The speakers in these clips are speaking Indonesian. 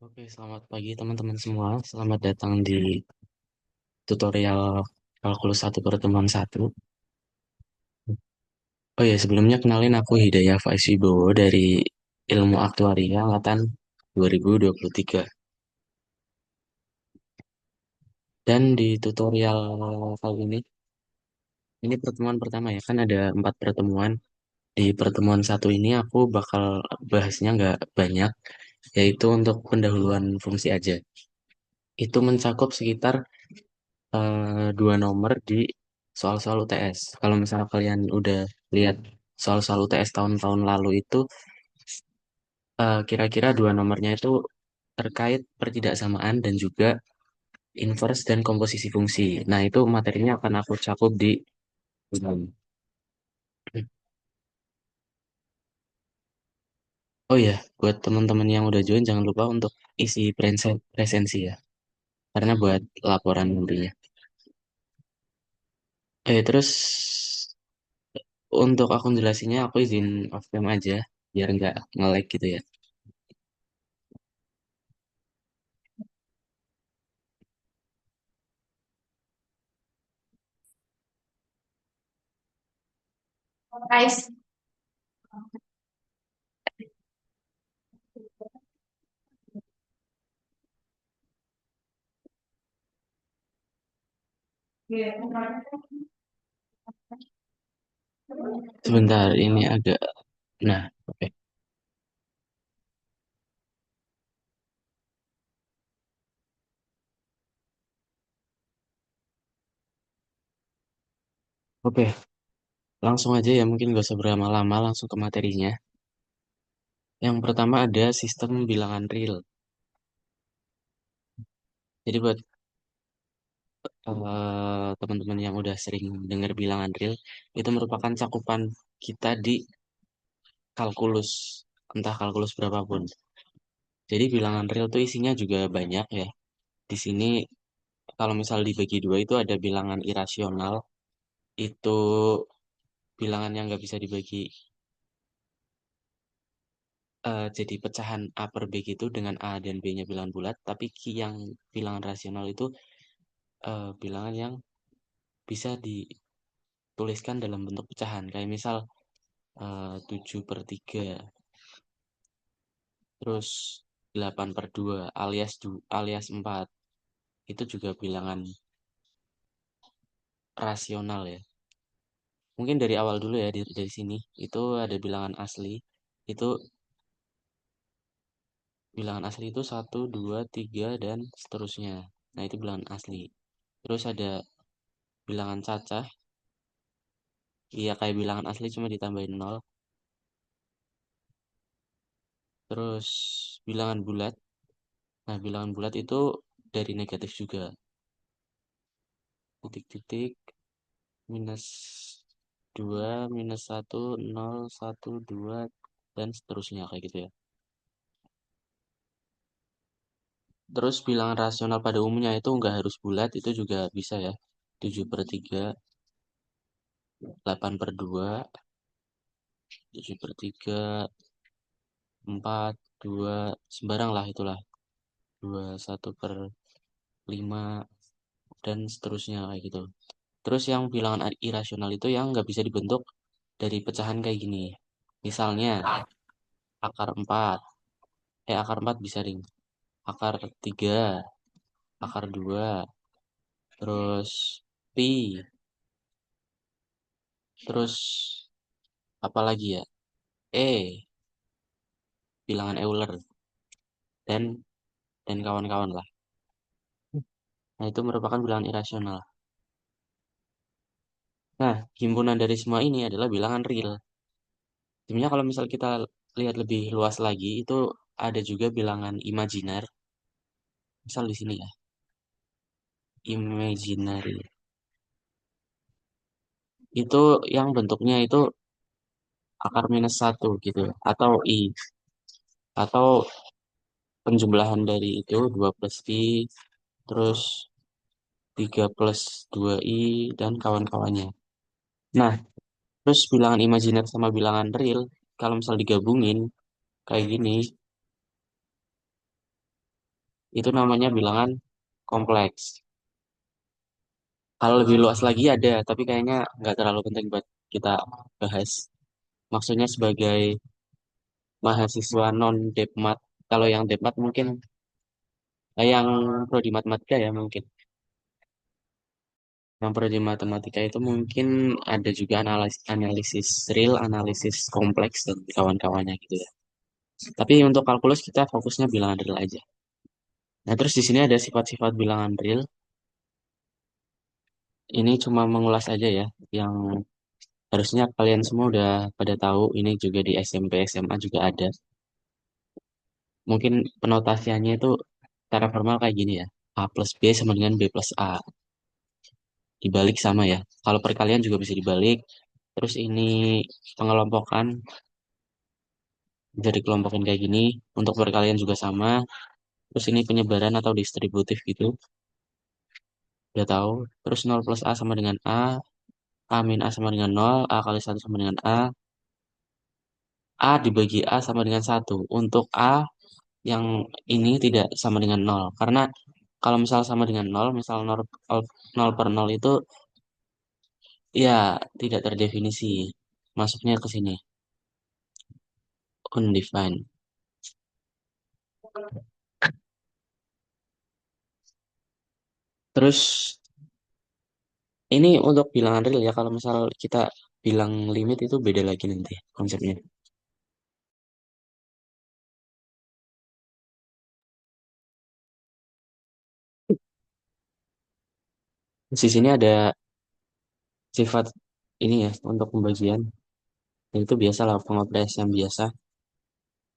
Oke, selamat pagi teman-teman semua. Selamat datang di tutorial kalkulus satu pertemuan satu. Oh ya, sebelumnya kenalin aku Hidayah Faiz Wibowo dari Ilmu Aktuaria angkatan 2023. Dan di tutorial kali ini pertemuan pertama ya, kan ada 4 pertemuan. Di pertemuan satu ini aku bakal bahasnya nggak banyak, yaitu untuk pendahuluan fungsi aja. Itu mencakup sekitar dua nomor di soal-soal UTS. Kalau misalnya kalian udah lihat soal-soal UTS tahun-tahun lalu itu kira-kira dua nomornya itu terkait pertidaksamaan dan juga inverse dan komposisi fungsi. Nah, itu materinya akan aku cakup di Zoom. Oh ya, buat teman-teman yang udah join jangan lupa untuk isi presensi ya, karena buat laporan nantinya. Terus untuk akun jelasinnya aku izin off cam aja biar nggak nge-lag gitu ya. Guys, Sebentar, ini agak. Nah, oke. Oke, langsung aja ya, mungkin gak usah berlama-lama, langsung ke materinya. Yang pertama ada sistem bilangan real. Jadi buat teman-teman yang udah sering dengar bilangan real, itu merupakan cakupan kita di kalkulus, entah kalkulus berapapun. Jadi bilangan real tuh isinya juga banyak ya. Di sini kalau misal dibagi dua itu ada bilangan irasional, itu bilangan yang nggak bisa dibagi jadi pecahan A per B gitu dengan A dan B-nya bilangan bulat, tapi yang bilangan rasional itu bilangan yang bisa dituliskan dalam bentuk pecahan. Kayak misal 7 per 3, terus 8 per 2 alias, alias 4. Itu juga bilangan rasional ya. Mungkin dari awal dulu ya, dari sini. Itu ada bilangan asli. Itu bilangan asli itu satu 2 3 dan seterusnya. Nah, itu bilangan asli. Terus ada bilangan cacah. Iya kayak bilangan asli cuma ditambahin nol. Terus bilangan bulat. Nah, bilangan bulat itu dari negatif juga. Titik-titik, minus 2 minus satu nol satu 2 dan seterusnya kayak gitu ya. Terus bilangan rasional pada umumnya itu nggak harus bulat, itu juga bisa ya. 7 per 3, 8 per 2, 7 per 3, 4, 2, sembarang lah itulah. 2 1 per 5 dan seterusnya kayak gitu. Terus yang bilangan irasional itu yang nggak bisa dibentuk dari pecahan kayak gini. Misalnya akar 4, akar 4 bisa ring. Akar 3, akar 2, terus pi, terus apa lagi ya? Bilangan Euler dan kawan-kawan lah. Nah, itu merupakan bilangan irasional. Nah, himpunan dari semua ini adalah bilangan real. Sebenarnya kalau misal kita lihat lebih luas lagi, itu ada juga bilangan imajiner. Misal di sini ya, imaginary. Itu yang bentuknya itu akar minus satu gitu. Atau I. Atau penjumlahan dari itu 2 plus I. Terus 3 plus 2I dan kawan-kawannya. Nah, terus bilangan imajiner sama bilangan real, kalau misal digabungin kayak gini, Itu namanya bilangan kompleks. Kalau lebih luas lagi ada, tapi kayaknya nggak terlalu penting buat kita bahas. Maksudnya sebagai mahasiswa non Depmat, kalau yang Depmat mungkin, yang prodi matematika ya mungkin. Yang prodi matematika itu mungkin ada juga analisis real, analisis kompleks dan kawan-kawannya gitu ya. Tapi untuk kalkulus kita fokusnya bilangan real aja. Nah, terus di sini ada sifat-sifat bilangan real. Ini cuma mengulas aja ya, yang harusnya kalian semua udah pada tahu. Ini juga di SMP, SMA juga ada. Mungkin penotasiannya itu secara formal kayak gini ya. A plus B sama dengan B plus A. Dibalik sama ya. Kalau perkalian juga bisa dibalik. Terus ini pengelompokan bisa dikelompokin kayak gini. Untuk perkalian juga sama. Terus ini penyebaran atau distributif gitu. Udah tahu. Terus nol plus A sama dengan A min A sama dengan nol, A kali satu sama dengan A dibagi A sama dengan satu. Untuk A yang ini tidak sama dengan nol. Karena kalau misal sama dengan nol, misal nol per nol itu ya tidak terdefinisi. Masuknya ke sini. Undefined. Terus ini untuk bilangan real ya. Kalau misal kita bilang limit itu beda lagi nanti konsepnya. Di sini ada sifat ini ya untuk pembagian. Dan itu biasa lah pengoperasian biasa.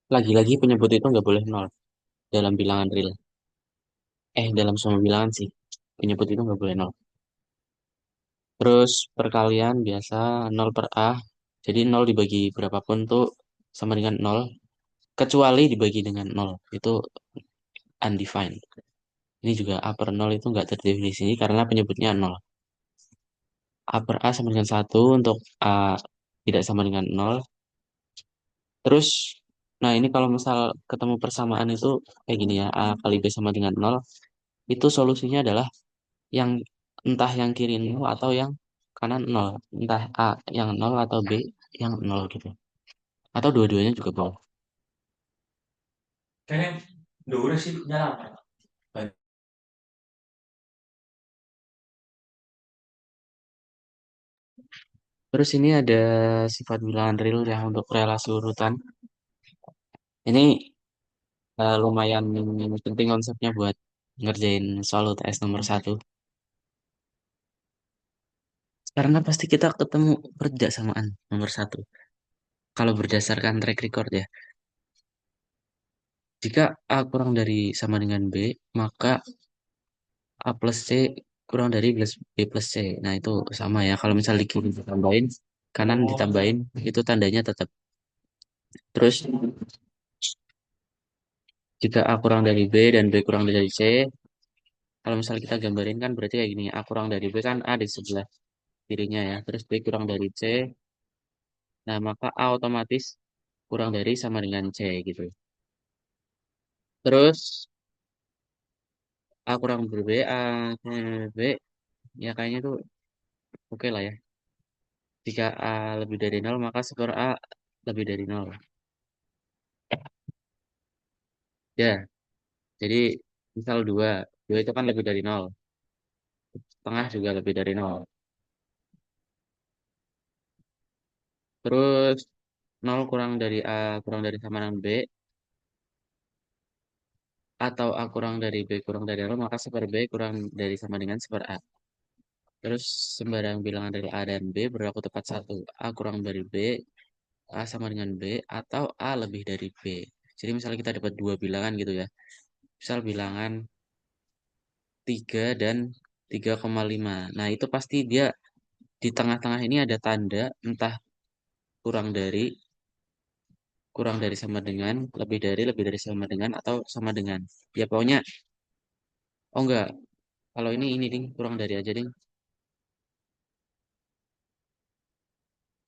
Lagi-lagi penyebut itu nggak boleh nol dalam bilangan real. Dalam semua bilangan sih. Penyebut itu nggak boleh nol. Terus perkalian biasa nol per A. Jadi nol dibagi berapapun tuh sama dengan nol. Kecuali dibagi dengan nol. Itu undefined. Ini juga A per nol itu nggak terdefinisi karena penyebutnya nol. A per A sama dengan satu untuk A tidak sama dengan nol. Terus, nah ini kalau misal ketemu persamaan itu kayak gini ya. A kali B sama dengan nol. Itu solusinya adalah yang entah yang kiri nol atau yang kanan nol. Entah A yang nol atau B yang nol gitu. Atau dua-duanya juga boleh. Kayaknya dua sih jalan. Terus ini ada sifat bilangan real ya untuk relasi urutan. Ini lumayan penting konsepnya buat ngerjain soal UTS nomor satu. Karena pasti kita ketemu perjaksamaan nomor satu. Kalau berdasarkan track record ya. Jika A kurang dari sama dengan B, maka A plus C kurang dari B plus C. Nah, itu sama ya. Kalau misalnya di kiri ditambahin, kanan ditambahin, itu tandanya tetap. Terus, jika A kurang dari B dan B kurang dari C, kalau misalnya kita gambarin kan berarti kayak gini. A kurang dari B kan A di sebelah kirinya ya. Terus B kurang dari C, nah maka A otomatis kurang dari sama dengan C gitu. Terus, A kurang dari B, A kurang dari B, ya kayaknya tuh oke lah ya. Jika A lebih dari nol, maka skor A lebih dari nol. Ya, jadi misal 2 2 itu kan lebih dari nol. Setengah juga lebih dari nol. Terus nol kurang dari A kurang dari sama dengan B, atau A kurang dari B kurang dari nol, maka seper B kurang dari sama dengan seper A. Terus sembarang bilangan dari A dan B berlaku tepat satu. A kurang dari B, A sama dengan B, atau A lebih dari B. Jadi misalnya kita dapat dua bilangan gitu ya. Misal bilangan 3 dan 3,5. Nah, itu pasti dia di tengah-tengah ini ada tanda entah kurang dari, kurang dari sama dengan, lebih dari sama dengan, atau sama dengan. Ya pokoknya, oh enggak, kalau ini ding, kurang dari aja ding.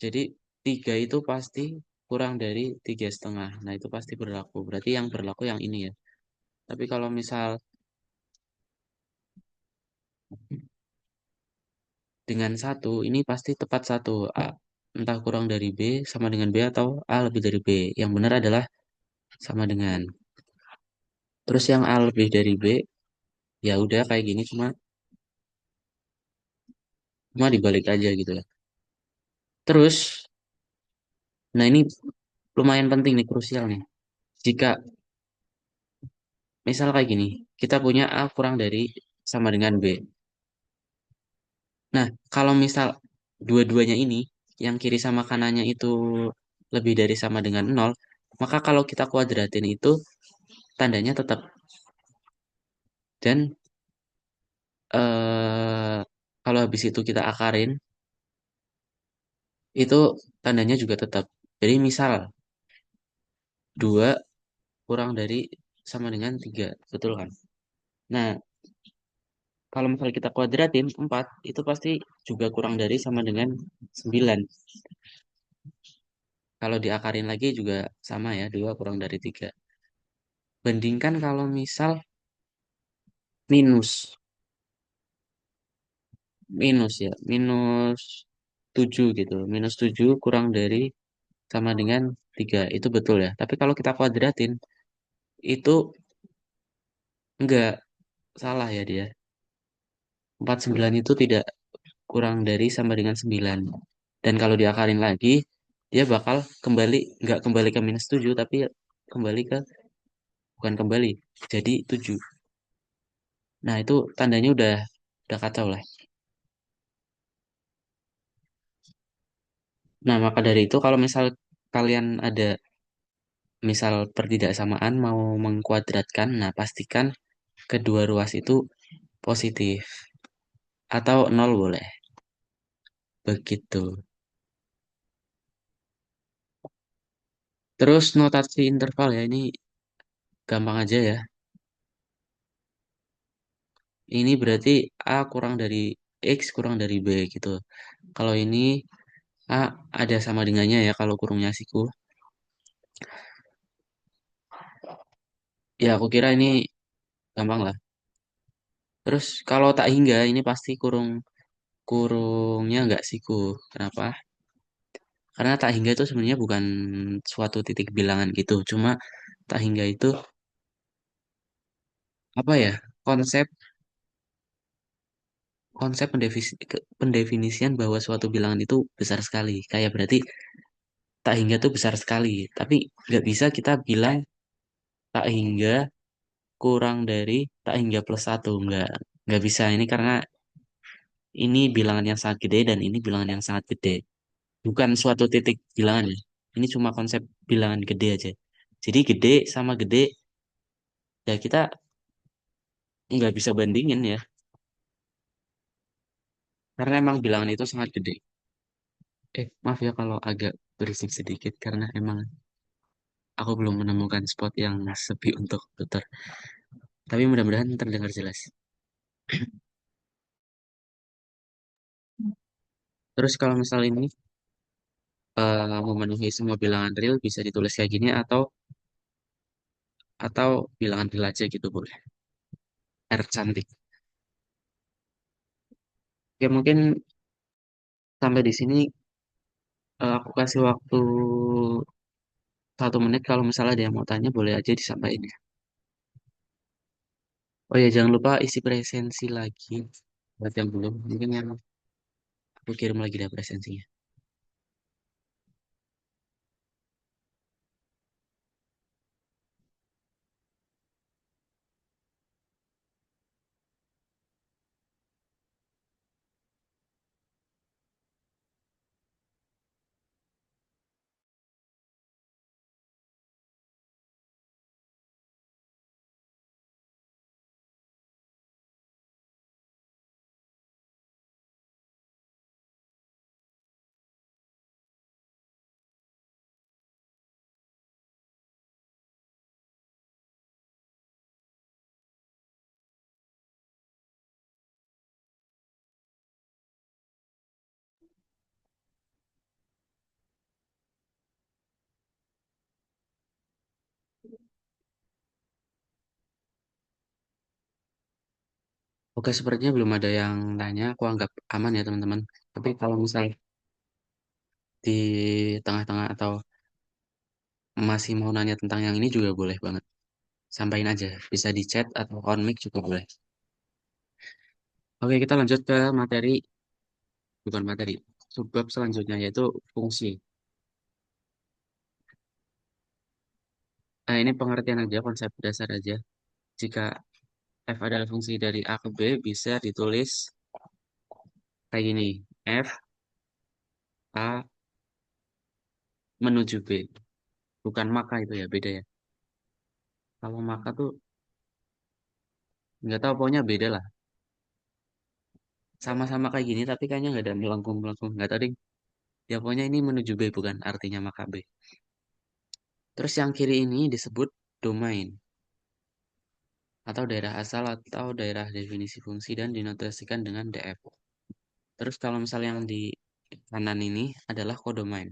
Jadi 3 itu pasti kurang dari 3,5. Nah, itu pasti berlaku. Berarti yang berlaku yang ini ya. Tapi kalau misal Dengan satu, ini pasti tepat satu. A, entah kurang dari B sama dengan B atau A lebih dari B. Yang benar adalah sama dengan. Terus yang A lebih dari B, ya udah kayak gini cuma dibalik aja gitu ya. Terus, nah ini lumayan penting nih, krusial nih. Jika misal kayak gini, kita punya A kurang dari sama dengan B. Nah, kalau misal dua-duanya ini, yang kiri sama kanannya itu lebih dari sama dengan nol, maka kalau kita kuadratin itu tandanya tetap. Dan eh, kalau habis itu kita akarin, itu tandanya juga tetap. Jadi misal 2 kurang dari sama dengan 3, betul kan? Nah, kalau misalnya kita kuadratin 4 itu pasti juga kurang dari sama dengan 9. Kalau diakarin lagi juga sama ya, 2 kurang dari 3. Bandingkan kalau misal minus, minus ya, minus 7 gitu. Minus 7 kurang dari sama dengan 3, itu betul ya. Tapi kalau kita kuadratin, itu enggak, salah ya dia. 49 itu tidak kurang dari sama dengan 9. Dan kalau diakalin lagi, dia bakal kembali, nggak kembali ke minus 7, tapi kembali ke, bukan kembali, jadi 7. Nah, itu tandanya udah kacau lah. Nah, maka dari itu kalau misal kalian ada misal pertidaksamaan mau mengkuadratkan, nah pastikan kedua ruas itu positif. Atau nol boleh. Begitu. Terus notasi interval ya, ini gampang aja ya. Ini berarti A kurang dari X kurang dari B gitu. Kalau ini A ada sama dengannya ya kalau kurungnya siku. Ya aku kira ini gampang lah. Terus kalau tak hingga ini pasti kurungnya nggak siku. Kenapa? Karena tak hingga itu sebenarnya bukan suatu titik bilangan gitu. Cuma tak hingga itu apa ya? Konsep konsep pendefinisian bahwa suatu bilangan itu besar sekali. Kayak berarti tak hingga itu besar sekali. Tapi nggak bisa kita bilang tak hingga kurang dari tak hingga plus satu. Nggak bisa ini karena ini bilangan yang sangat gede dan ini bilangan yang sangat gede. Bukan suatu titik bilangan ya. Ini cuma konsep bilangan gede aja. Jadi gede sama gede ya kita nggak bisa bandingin ya. Karena emang bilangan itu sangat gede. Maaf ya kalau agak berisik sedikit karena emang aku belum menemukan spot yang sepi untuk putar. Tapi mudah-mudahan terdengar jelas. Terus kalau misal ini memenuhi semua bilangan real bisa ditulis kayak gini atau bilangan real aja gitu boleh. R cantik. Oke, mungkin sampai di sini aku kasih waktu 1 menit. Kalau misalnya ada yang mau tanya boleh aja disampaikan ya. Oh ya jangan lupa isi presensi lagi buat yang belum. Mungkin yang aku kirim lagi dah presensinya. Oke, sepertinya belum ada yang nanya. Aku anggap aman ya, teman-teman. Tapi kalau misal di tengah-tengah atau masih mau nanya tentang yang ini juga boleh banget. Sampaikan aja. Bisa di chat atau on mic juga boleh. Oke, kita lanjut ke materi, bukan materi. Subbab selanjutnya yaitu fungsi. Nah, ini pengertian aja, konsep dasar aja. Jika f adalah fungsi dari A ke B, bisa ditulis kayak gini. F A menuju B. Bukan maka itu ya, beda ya. Kalau maka tuh nggak tahu, pokoknya beda lah. Sama-sama kayak gini, tapi kayaknya nggak ada melengkung-melengkung. Nggak tahu deh. Ya pokoknya ini menuju B, bukan artinya maka B. Terus yang kiri ini disebut domain atau daerah asal atau daerah definisi fungsi dan dinotasikan dengan DF. Terus kalau misalnya yang di kanan ini adalah kodomain,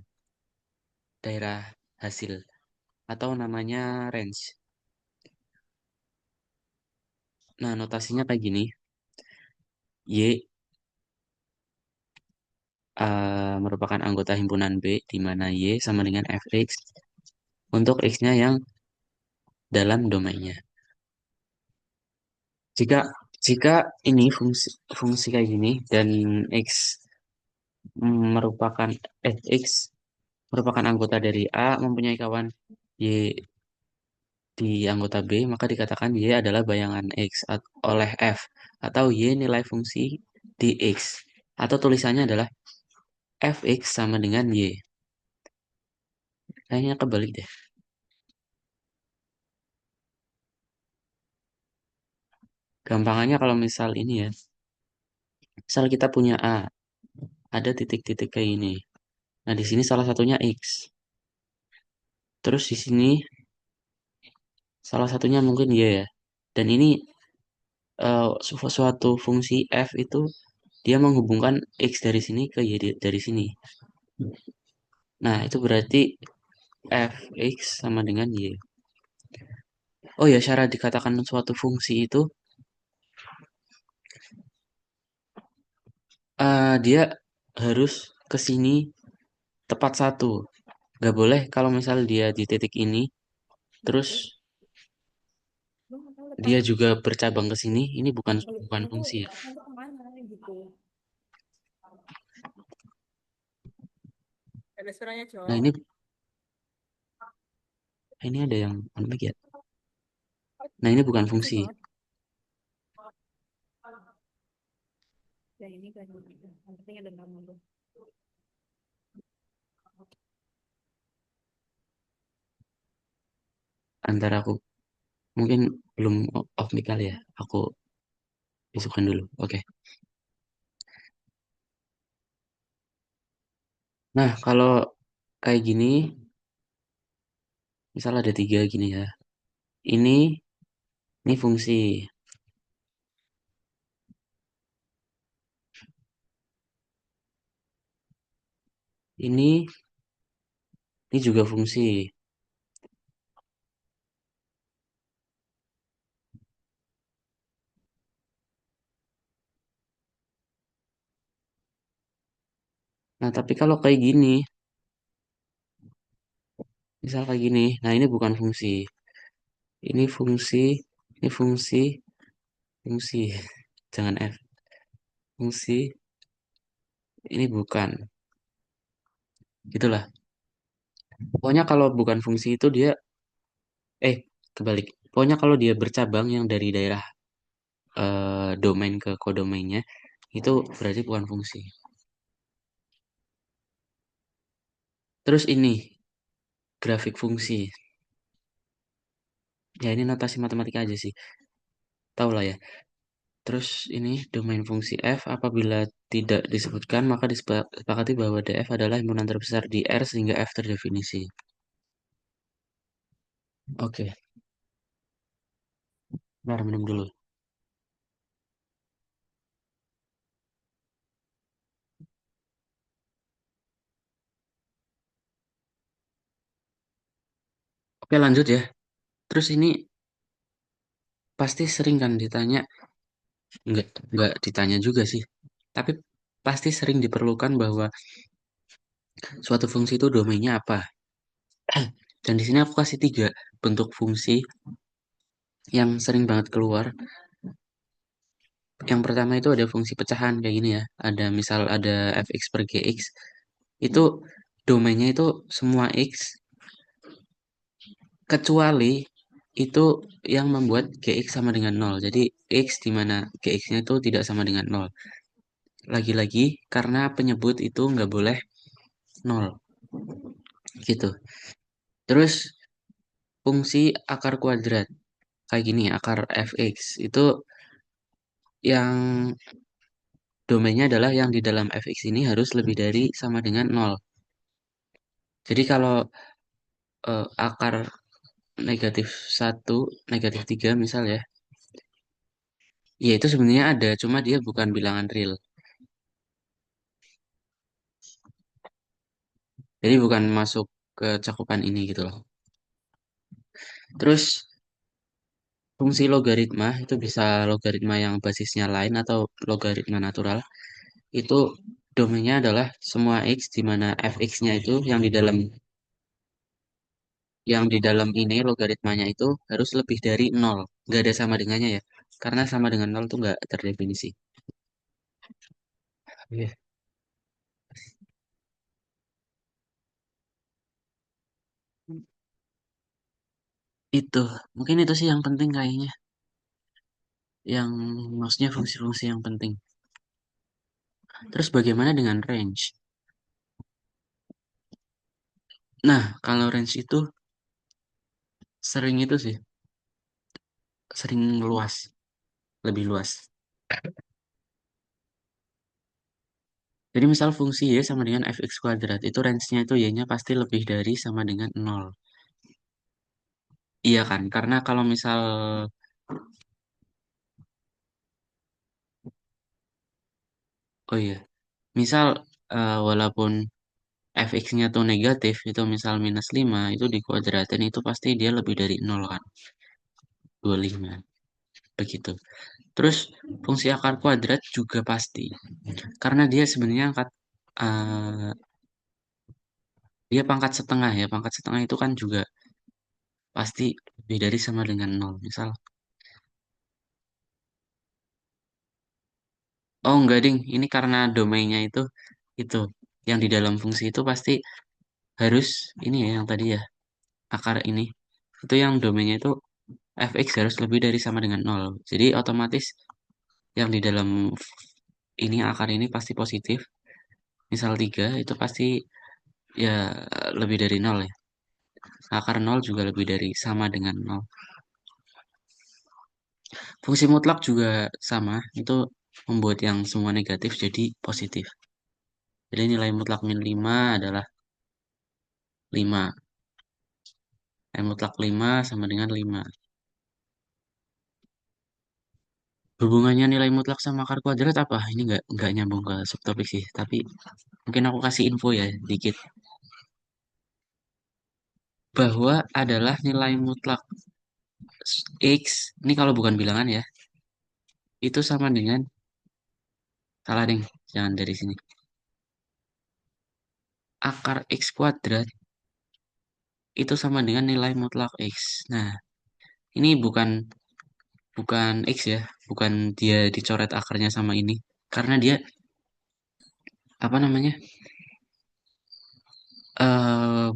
daerah hasil atau namanya range. Nah, notasinya kayak gini. Y merupakan anggota himpunan B, di mana Y sama dengan Fx untuk X-nya yang dalam domainnya. Jika jika ini fungsi fungsi kayak gini dan X merupakan X merupakan anggota dari A mempunyai kawan Y di anggota B, maka dikatakan Y adalah bayangan X oleh F atau Y nilai fungsi di X atau tulisannya adalah Fx sama dengan Y. Kayaknya kebalik deh. Gampangannya kalau misal ini ya, misal kita punya A, ada titik-titik kayak ini. Nah, di sini salah satunya X. Terus di sini salah satunya mungkin Y ya. Dan ini suatu fungsi F itu dia menghubungkan X dari sini ke Y dari sini. Nah, itu berarti Fx sama dengan Y. Oh ya, syarat dikatakan suatu fungsi itu dia harus ke sini tepat satu. Gak boleh kalau misal dia di titik ini, terus dia juga bercabang ke sini. Ini bukan bukan fungsi ya. Nah ini ada yang unik ya. Nah ini bukan fungsi. Antara aku mungkin belum off mic kali ya. Aku isukan dulu. Oke. Nah kalau kayak gini, misal ada tiga gini ya. Ini ini fungsi. Ini juga fungsi. Nah tapi kalau kayak gini, misal kayak gini, nah ini bukan fungsi. Ini fungsi, ini fungsi, fungsi. Jangan F. Fungsi, ini bukan. Gitulah. Pokoknya kalau bukan fungsi itu dia, kebalik. Pokoknya kalau dia bercabang yang dari daerah domain ke kodomainnya, itu berarti bukan fungsi. Terus ini, grafik fungsi. Ya ini notasi matematika aja sih. Tahu lah ya. Terus ini domain fungsi f apabila tidak disebutkan maka disepakati bahwa df adalah himpunan terbesar di R sehingga f terdefinisi. Oke, bentar minum dulu. Oke lanjut ya. Terus ini pasti sering kan ditanya nggak ditanya juga sih. Tapi pasti sering diperlukan bahwa suatu fungsi itu domainnya apa. Dan di sini aku kasih tiga bentuk fungsi yang sering banget keluar. Yang pertama itu ada fungsi pecahan kayak gini ya. Ada misal ada fx per gx. Itu domainnya itu semua x kecuali itu yang membuat gx sama dengan nol. Jadi x di mana gx-nya itu tidak sama dengan nol. Lagi-lagi karena penyebut itu nggak boleh nol gitu. Terus fungsi akar kuadrat kayak gini akar fx itu yang domainnya adalah yang di dalam fx ini harus lebih dari sama dengan nol. Jadi kalau akar negatif satu negatif 3 misal ya, ya itu sebenarnya ada, cuma dia bukan bilangan real. Jadi bukan masuk ke cakupan ini gitu loh. Terus fungsi logaritma itu bisa logaritma yang basisnya line atau logaritma natural. Itu domainnya adalah semua x di mana fx-nya itu yang di dalam ini logaritmanya itu harus lebih dari nol. Nggak ada sama dengannya ya. Karena sama dengan nol tuh nggak terdefinisi. Iya. Itu, mungkin itu sih yang penting kayaknya. Yang maksudnya fungsi-fungsi yang penting. Terus bagaimana dengan range? Nah, kalau range itu sering itu sih, sering luas, lebih luas. Jadi misal fungsi y sama dengan fx kuadrat, itu range-nya itu y-nya pasti lebih dari sama dengan nol. Iya kan? Karena kalau misal, oh iya, misal walaupun fx-nya tuh negatif, itu misal minus 5 itu dikuadratin, itu pasti dia lebih dari nol kan? 25, begitu. Terus fungsi akar kuadrat juga pasti. Karena dia sebenarnya eh, dia pangkat setengah ya. Pangkat setengah itu kan juga pasti lebih dari sama dengan nol. Misal, oh enggak ding, ini karena domainnya itu yang di dalam fungsi itu pasti harus ini ya yang tadi ya akar ini itu yang domainnya itu fx harus lebih dari sama dengan nol. Jadi otomatis yang di dalam ini akar ini pasti positif. Misal 3 itu pasti ya lebih dari nol ya. Akar nol juga lebih dari sama dengan nol. Fungsi mutlak juga sama, itu membuat yang semua negatif jadi positif. Jadi nilai mutlak min 5 adalah 5. Nilai mutlak 5 sama dengan 5. Hubungannya nilai mutlak sama akar kuadrat apa? Ini nggak nyambung ke subtopik sih, tapi mungkin aku kasih info ya dikit. Bahwa adalah nilai mutlak X, ini kalau bukan bilangan ya, itu sama dengan, salah deh, jangan dari sini. Akar X kuadrat itu sama dengan nilai mutlak X. Nah, ini bukan bukan X ya, bukan dia dicoret akarnya sama ini. Karena dia, apa namanya,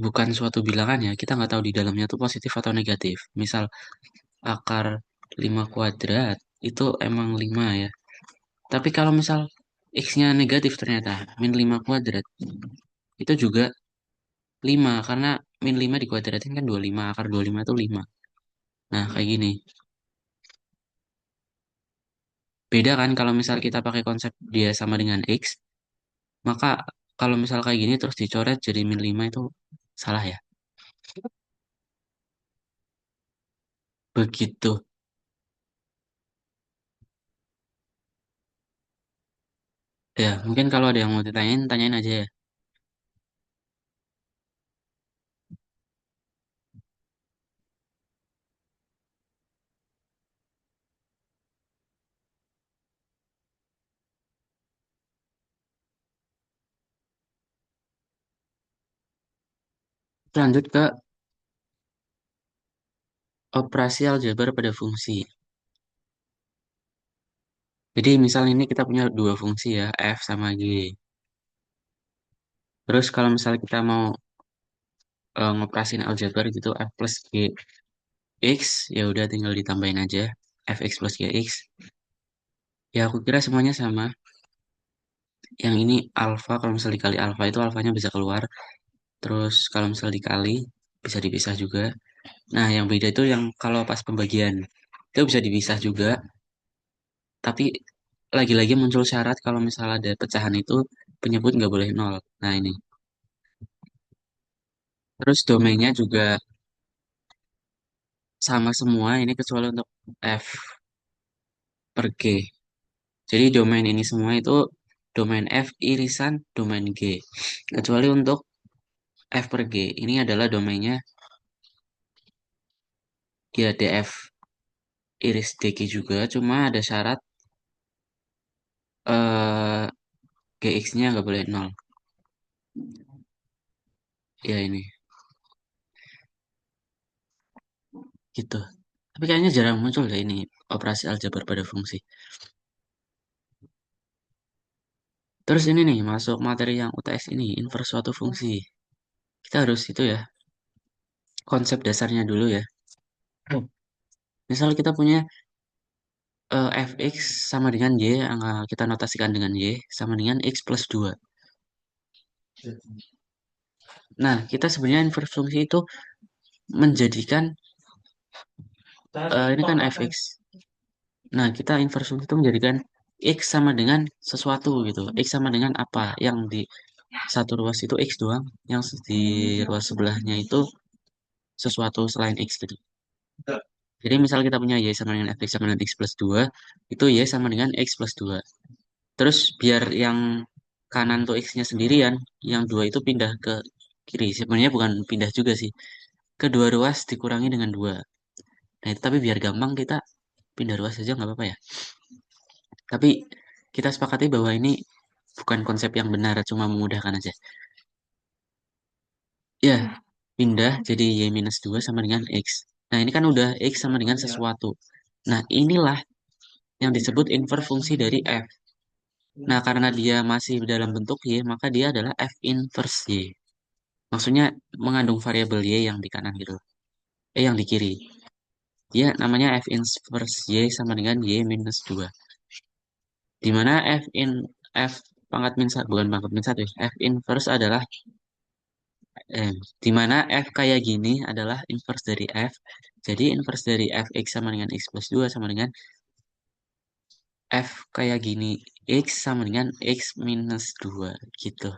bukan suatu bilangan ya, kita nggak tahu di dalamnya tuh positif atau negatif. Misal, akar 5 kuadrat itu emang 5 ya. Tapi kalau misal X-nya negatif ternyata, min 5 kuadrat, itu juga 5. Karena min 5 dikuadratin kan 25, akar 25 itu 5. Nah, kayak gini. Beda kan kalau misal kita pakai konsep dia sama dengan X, maka kalau misal kayak gini terus dicoret jadi min 5 itu salah ya. Begitu. Ya, mungkin kalau ada yang mau ditanyain, tanyain aja ya. Lanjut ke operasi aljabar pada fungsi. Jadi misal ini kita punya dua fungsi ya, f sama g. Terus kalau misal kita mau ngoperasin aljabar gitu, f plus g x, ya udah tinggal ditambahin aja fx plus gx. Ya aku kira semuanya sama. Yang ini alfa, kalau misal dikali alfa itu alfanya bisa keluar. Terus kalau misal dikali bisa dipisah juga. Nah, yang beda itu yang kalau pas pembagian itu bisa dipisah juga, tapi lagi-lagi muncul syarat kalau misal ada pecahan itu penyebut nggak boleh nol. Nah, ini. Terus domainnya juga sama semua ini kecuali untuk f per g. Jadi domain ini semua itu domain f irisan domain g. Kecuali untuk f per g. Ini adalah domainnya ya df iris dg juga, cuma ada syarat eh gx-nya nggak boleh nol. Ya ini gitu. Tapi kayaknya jarang muncul deh ini operasi aljabar pada fungsi. Terus ini nih masuk materi yang UTS ini inverse suatu fungsi. Kita harus itu ya konsep dasarnya dulu ya. Hmm. Misal kita punya fx sama dengan y, kita notasikan dengan y sama dengan x plus 2. Nah, kita sebenarnya inverse fungsi itu menjadikan ini kan fx. Nah, kita inverse fungsi itu menjadikan x sama dengan sesuatu gitu. X sama dengan apa? Yang di satu ruas itu x doang, yang di ruas sebelahnya itu sesuatu selain x gitu. Jadi misal kita punya y sama dengan fx sama dengan x plus 2, itu y sama dengan x plus 2. Terus biar yang kanan tuh x-nya sendirian, yang 2 itu pindah ke kiri. Sebenarnya bukan pindah juga sih. Kedua ruas dikurangi dengan 2. Nah, itu tapi biar gampang kita pindah ruas saja nggak apa-apa ya. Tapi kita sepakati bahwa ini bukan konsep yang benar, cuma memudahkan aja. Ya, pindah jadi y minus 2 sama dengan x. Nah, ini kan udah x sama dengan sesuatu. Nah, inilah yang disebut inverse fungsi dari f. Nah, karena dia masih dalam bentuk y, maka dia adalah f inverse y. Maksudnya mengandung variabel y yang di kanan gitu. Yang di kiri. Dia namanya f inverse y sama dengan y minus 2. Di mana f pangkat min 1, bukan pangkat min 1 ya. F inverse adalah eh, di mana f kayak gini adalah inverse dari f. Jadi inverse dari fx sama dengan x plus 2 sama dengan f kayak gini x sama dengan x minus 2 gitu.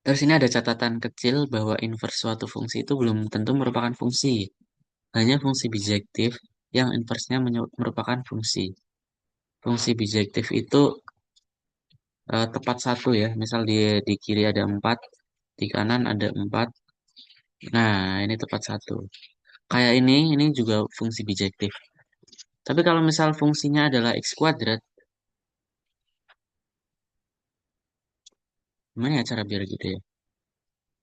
Terus ini ada catatan kecil bahwa inverse suatu fungsi itu belum tentu merupakan fungsi. Hanya fungsi bijektif yang inversenya merupakan fungsi. Fungsi bijektif itu tepat satu ya. Misal di kiri ada 4, di kanan ada 4. Nah, ini tepat satu. Kayak ini juga fungsi bijektif. Tapi kalau misal fungsinya adalah x kuadrat, gimana ya cara biar gitu ya?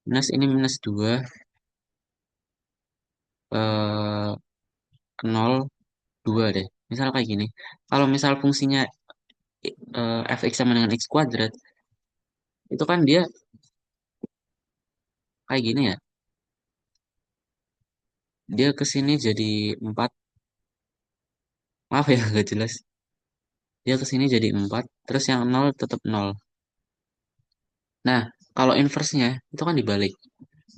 Minus ini minus 2, 0, 2 deh. Misal kayak gini. Kalau misal fungsinya fx sama dengan x kuadrat, itu kan dia kayak gini ya. Dia ke sini jadi 4. Maaf ya, gak jelas. Dia ke sini jadi 4, terus yang 0 tetap 0. Nah, kalau inversenya itu kan dibalik.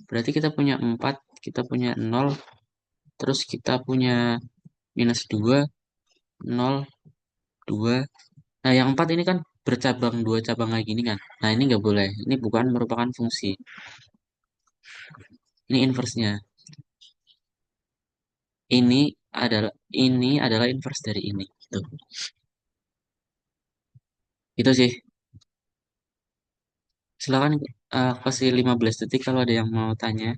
Berarti kita punya 4, kita punya 0, terus kita punya minus 2, 0, 2. Nah, yang 4 ini kan bercabang, dua cabang kayak gini kan. Nah, ini nggak boleh. Ini bukan merupakan fungsi. Ini inversenya. Ini ini adalah inverse dari ini. Gitu. Itu sih. Silakan kasih 15 detik kalau ada yang mau tanya.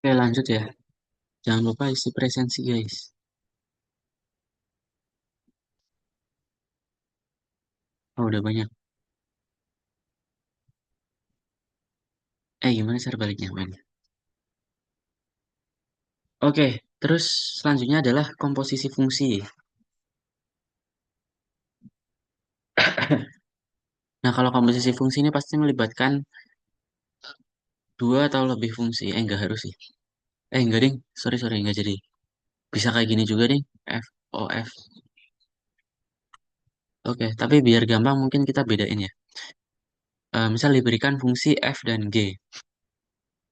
Oke, lanjut ya. Jangan lupa isi presensi, guys. Oh, udah banyak. Gimana cara baliknya, men? Oke, terus selanjutnya adalah komposisi fungsi. Nah, kalau komposisi fungsi ini pasti melibatkan dua atau lebih fungsi. Enggak harus sih. Enggak, ding. Sorry, sorry, enggak jadi. Bisa kayak gini juga, ding. F, O, F. Oke, tapi biar gampang mungkin kita bedain ya. Misal diberikan fungsi f dan g.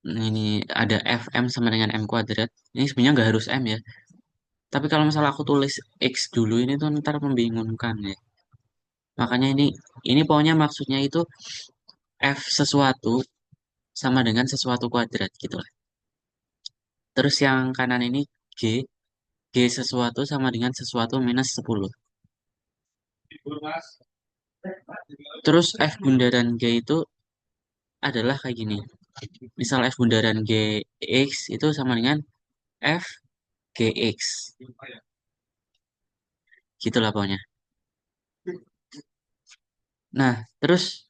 Nah, ini ada f m sama dengan m kuadrat. Ini sebenarnya nggak harus m ya. Tapi kalau misalnya aku tulis x dulu ini tuh ntar membingungkan ya. Makanya ini pokoknya maksudnya itu f sesuatu sama dengan sesuatu kuadrat gitu lah. Terus yang kanan ini g, g sesuatu sama dengan sesuatu minus 10. Terus f bundaran g itu adalah kayak gini. Misal f bundaran gx itu sama dengan f gx. Gitulah pokoknya. Nah, terus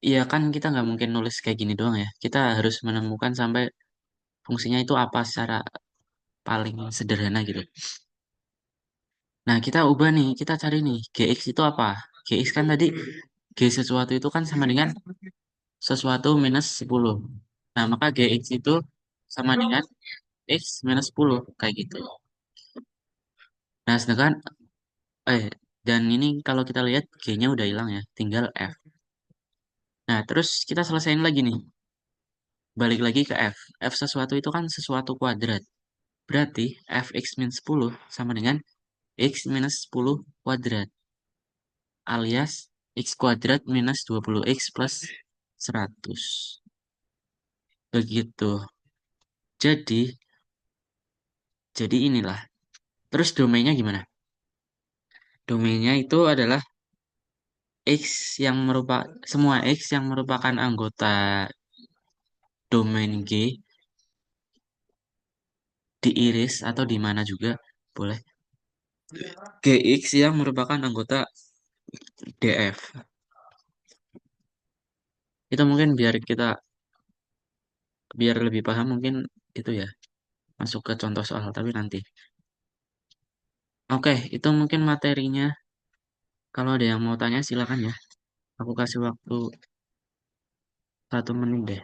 ya kan kita nggak mungkin nulis kayak gini doang ya. Kita harus menemukan sampai fungsinya itu apa secara paling sederhana gitu. Nah, kita ubah nih, kita cari nih, gx itu apa? Gx kan tadi g sesuatu itu kan sama dengan sesuatu minus 10. Nah, maka gx itu sama dengan x minus 10 kayak gitu. Nah, sedangkan eh dan ini kalau kita lihat g-nya udah hilang ya, tinggal f. Nah, terus kita selesaiin lagi nih. Balik lagi ke f. F sesuatu itu kan sesuatu kuadrat. Berarti fx min 10 sama dengan x minus 10 kuadrat. Alias x kuadrat minus 20x plus 100. Begitu. Jadi, jadi inilah. Terus domainnya gimana? Domainnya itu adalah x yang merupakan semua x yang merupakan anggota domain G diiris atau di mana juga boleh. Gx yang merupakan anggota df. Itu mungkin biar lebih paham mungkin itu ya masuk ke contoh soal tapi nanti. Oke, itu mungkin materinya. Kalau ada yang mau tanya silakan ya. Aku kasih waktu 1 menit deh.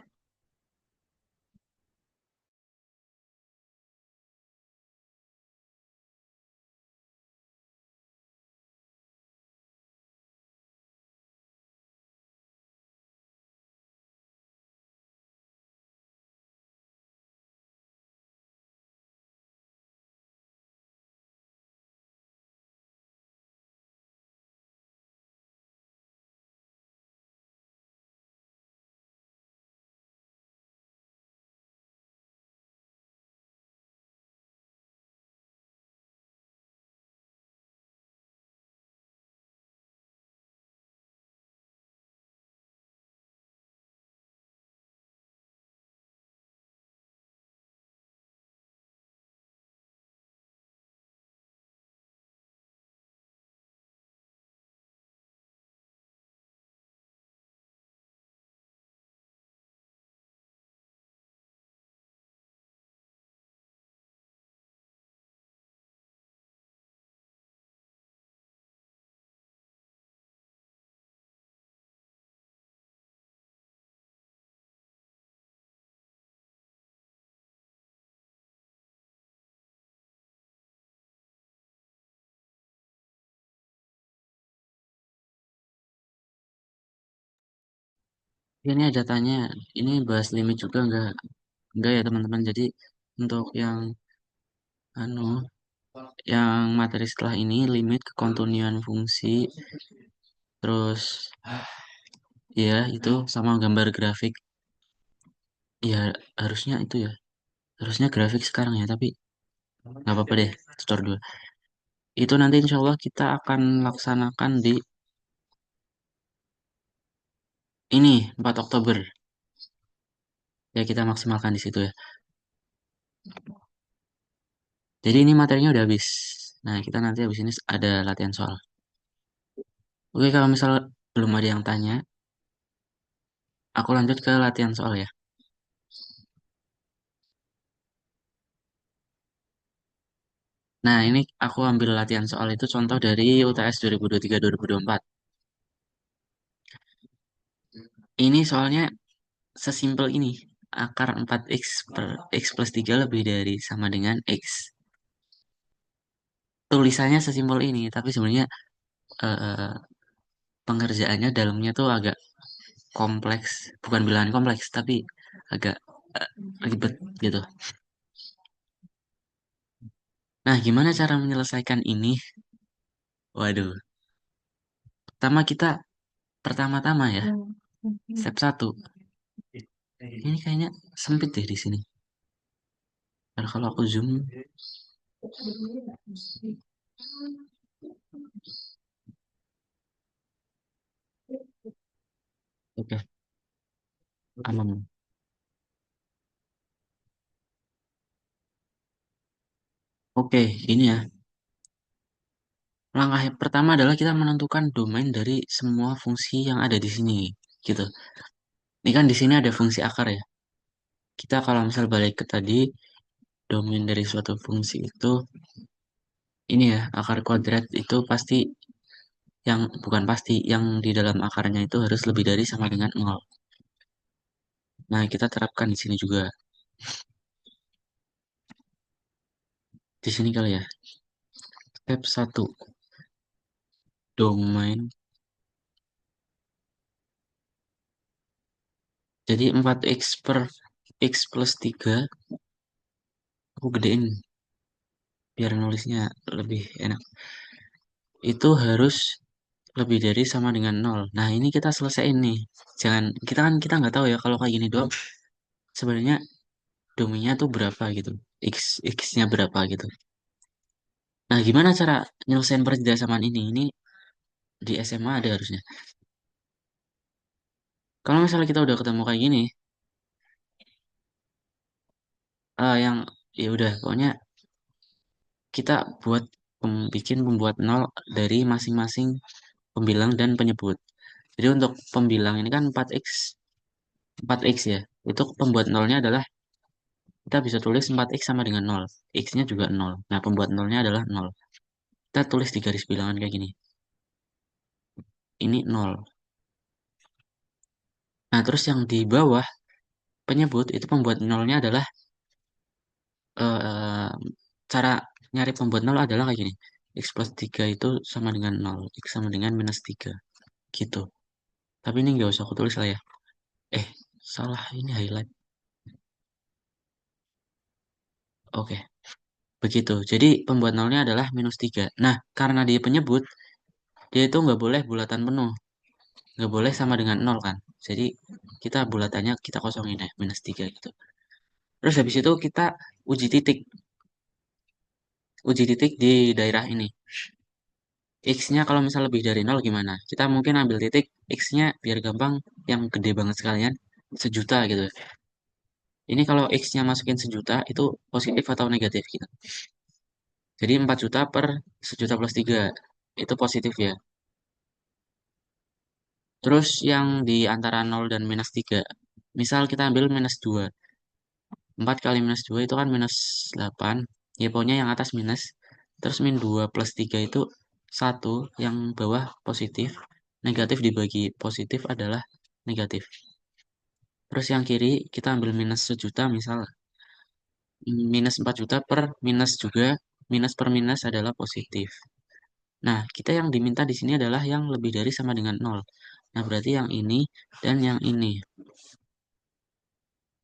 Ini ada tanya, ini bahas limit juga enggak ya teman-teman. Jadi untuk anu yang materi setelah ini limit kekontinuan fungsi terus ya itu sama gambar grafik. Ya harusnya itu ya. Harusnya grafik sekarang ya, tapi nggak apa-apa deh, tutor dulu. Itu nanti insya Allah kita akan laksanakan di ini 4 Oktober. Ya kita maksimalkan di situ ya. Jadi ini materinya udah habis. Nah, kita nanti habis ini ada latihan soal. Oke, kalau misal belum ada yang tanya, aku lanjut ke latihan soal ya. Nah, ini aku ambil latihan soal itu contoh dari UTS 2023-2024. Ini soalnya sesimpel ini. Akar 4x per x plus 3 lebih dari sama dengan x. Tulisannya sesimpel ini, tapi sebenarnya eh, pengerjaannya dalamnya tuh agak kompleks. Bukan bilangan kompleks, tapi agak eh, ribet gitu. Nah, gimana cara menyelesaikan ini? Waduh, pertama-tama ya, step satu. Ini kayaknya sempit deh di sini. Karena kalau aku zoom, oke, aman. Oke, ini ya. Langkah yang pertama adalah kita menentukan domain dari semua fungsi yang ada di sini, gitu. Ini kan di sini ada fungsi akar ya. Kita kalau misal balik ke tadi, domain dari suatu fungsi itu, ini ya, akar kuadrat itu pasti yang bukan pasti, yang di dalam akarnya itu harus lebih dari sama dengan nol. Nah, kita terapkan di sini juga. Di sini kali ya. Step satu, domain. Jadi 4x per x plus 3, aku gedein biar nulisnya lebih enak. Itu harus lebih dari sama dengan nol. Nah, ini kita selesaiin nih. Jangan, kita nggak tahu ya kalau kayak gini doang. Sebenarnya domainnya tuh berapa gitu. X-nya berapa gitu. Nah, gimana cara nyelesain perjedasamaan ini? Ini di SMA ada harusnya. Kalau misalnya kita udah ketemu kayak gini, yang ya udah pokoknya kita buat bikin pembuat nol dari masing-masing pembilang dan penyebut. Jadi untuk pembilang ini kan 4x ya. Itu pembuat nolnya adalah kita bisa tulis 4x sama dengan nol. X-nya juga nol. Nah, pembuat nolnya adalah nol. Kita tulis di garis bilangan kayak gini. Ini nol. Nah, terus yang di bawah penyebut itu pembuat nolnya adalah eh, cara nyari pembuat nol adalah kayak gini. X plus 3 itu sama dengan nol. X sama dengan minus 3. Gitu. Tapi ini nggak usah aku tulis lah ya. Eh, salah. Ini highlight. Oke. Begitu. Jadi pembuat nolnya adalah minus 3. Nah, karena dia penyebut, dia itu nggak boleh bulatan penuh. Nggak boleh sama dengan nol kan. Jadi kita bulatannya kita kosongin ya, minus 3 gitu. Terus habis itu kita uji titik. Uji titik di daerah ini. X-nya kalau misal lebih dari nol gimana? Kita mungkin ambil titik X-nya biar gampang yang gede banget sekalian. 1 juta gitu. Ini kalau X-nya masukin 1 juta itu positif atau negatif gitu. Jadi 4 juta per 1 juta plus 3. Itu positif ya. Terus yang di antara nol dan minus 3. Misal kita ambil minus 2. 4 kali minus 2 itu kan minus 8. Ya pokoknya yang atas minus. Terus min 2 plus 3 itu 1. Yang bawah positif. Negatif dibagi positif adalah negatif. Terus yang kiri kita ambil minus 1 juta misal. Minus 4 juta per minus juga. Minus per minus adalah positif. Nah, kita yang diminta di sini adalah yang lebih dari sama dengan nol. Nah, berarti yang ini dan yang ini.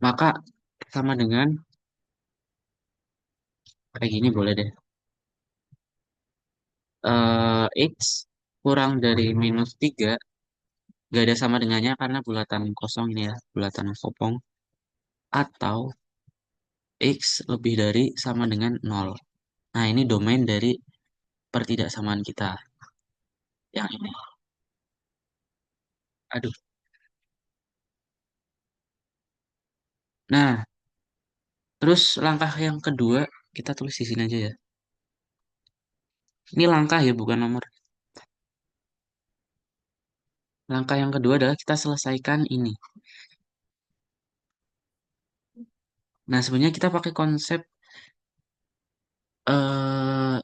Maka sama dengan kayak gini boleh deh. X kurang dari minus 3 gak ada sama dengannya karena bulatan kosong ini ya, bulatan kopong. Atau X lebih dari sama dengan nol. Nah, ini domain dari pertidaksamaan kita. Yang ini. Aduh. Nah, Terus langkah yang kedua, kita tulis di sini aja ya. Ini langkah ya, bukan nomor. Langkah yang kedua adalah kita selesaikan ini. Nah, sebenarnya kita pakai konsep eh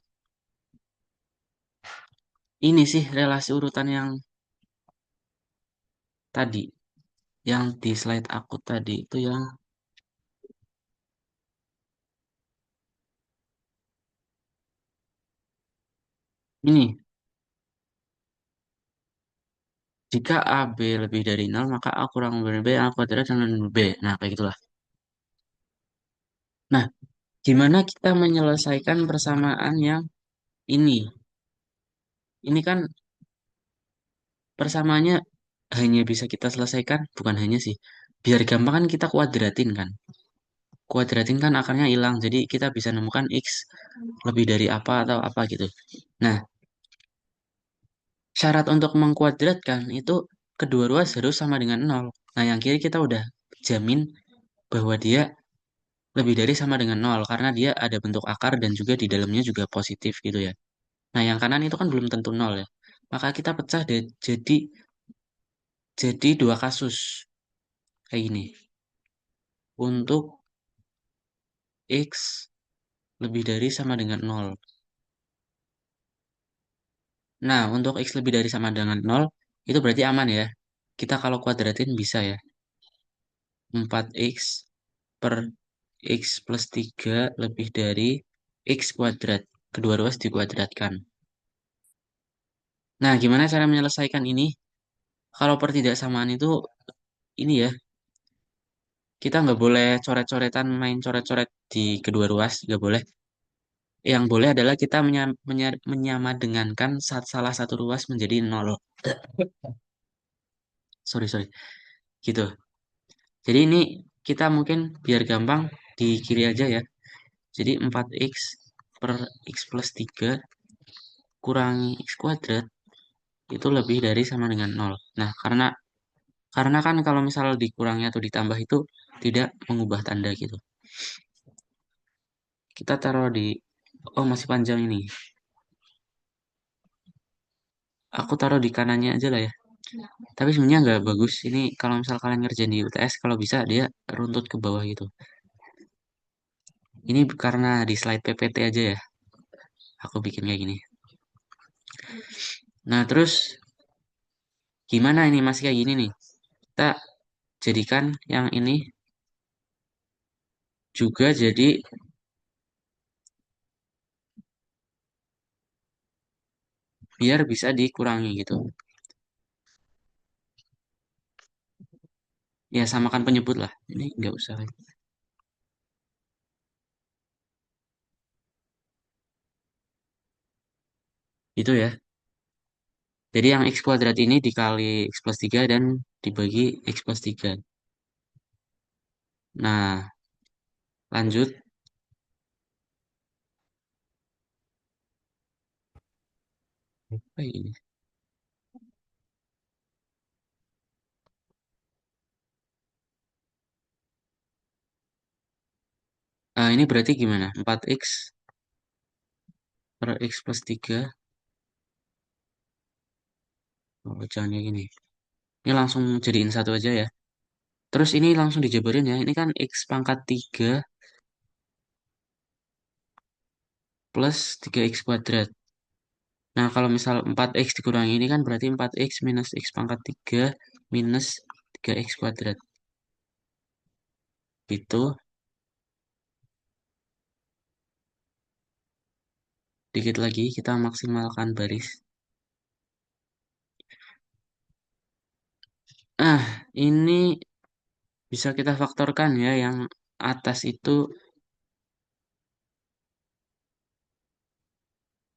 ini sih relasi urutan yang tadi, yang di slide aku tadi itu yang ini. Jika AB lebih dari nol, maka A kurang dari B, A kuadrat dengan B. Nah, kayak gitulah. Nah, gimana kita menyelesaikan persamaan yang ini? Ini kan persamaannya hanya bisa kita selesaikan, bukan hanya sih. Biar gampang kan kita kuadratin kan. Kuadratin kan akarnya hilang, jadi kita bisa nemukan X lebih dari apa atau apa gitu. Nah, syarat untuk mengkuadratkan itu kedua ruas harus sama dengan nol. Nah, yang kiri kita udah jamin bahwa dia lebih dari sama dengan nol karena dia ada bentuk akar dan juga di dalamnya juga positif gitu ya. Nah, yang kanan itu kan belum tentu nol ya. Maka kita pecah deh jadi dua kasus kayak gini. Untuk X lebih dari sama dengan nol. Nah, untuk X lebih dari sama dengan nol itu berarti aman ya. Kita kalau kuadratin bisa ya. 4X per X plus 3 lebih dari X kuadrat. Kedua ruas dikuadratkan. Nah, gimana cara menyelesaikan ini? Kalau pertidaksamaan itu ini ya, kita nggak boleh coret-coretan main coret-coret di kedua ruas, nggak boleh. Yang boleh adalah kita menyamadengankan salah satu ruas menjadi nol. Sorry, sorry. Gitu. Jadi ini kita mungkin biar gampang di kiri aja ya. Jadi 4X per X plus 3 kurangi X kuadrat itu lebih dari sama dengan nol. Nah, karena kan kalau misal dikurangi atau ditambah itu tidak mengubah tanda gitu. Kita taruh di, oh masih panjang ini. Aku taruh di kanannya aja lah ya. Tapi sebenarnya nggak bagus. Ini kalau misal kalian ngerjain di UTS, kalau bisa dia runtut ke bawah gitu. Ini karena di slide PPT aja ya. Aku bikin kayak gini. Nah, terus gimana ini masih kayak gini nih? Kita jadikan yang ini juga jadi biar bisa dikurangi gitu. Ya, samakan penyebut lah. Ini nggak usah. Itu ya. Jadi yang X kuadrat ini dikali X plus 3 dan dibagi X plus 3. Nah, lanjut. Apa ini? Ini berarti gimana? 4X per X plus 3. Oh, jangan kayak gini. Ini langsung jadiin satu aja ya. Terus ini langsung dijabarin ya. Ini kan X pangkat 3 plus 3X kuadrat. Nah, kalau misal 4X dikurangi ini kan berarti 4X minus X pangkat 3 minus 3X kuadrat. Itu dikit lagi kita maksimalkan baris. Ah, ini bisa kita faktorkan ya. Yang atas itu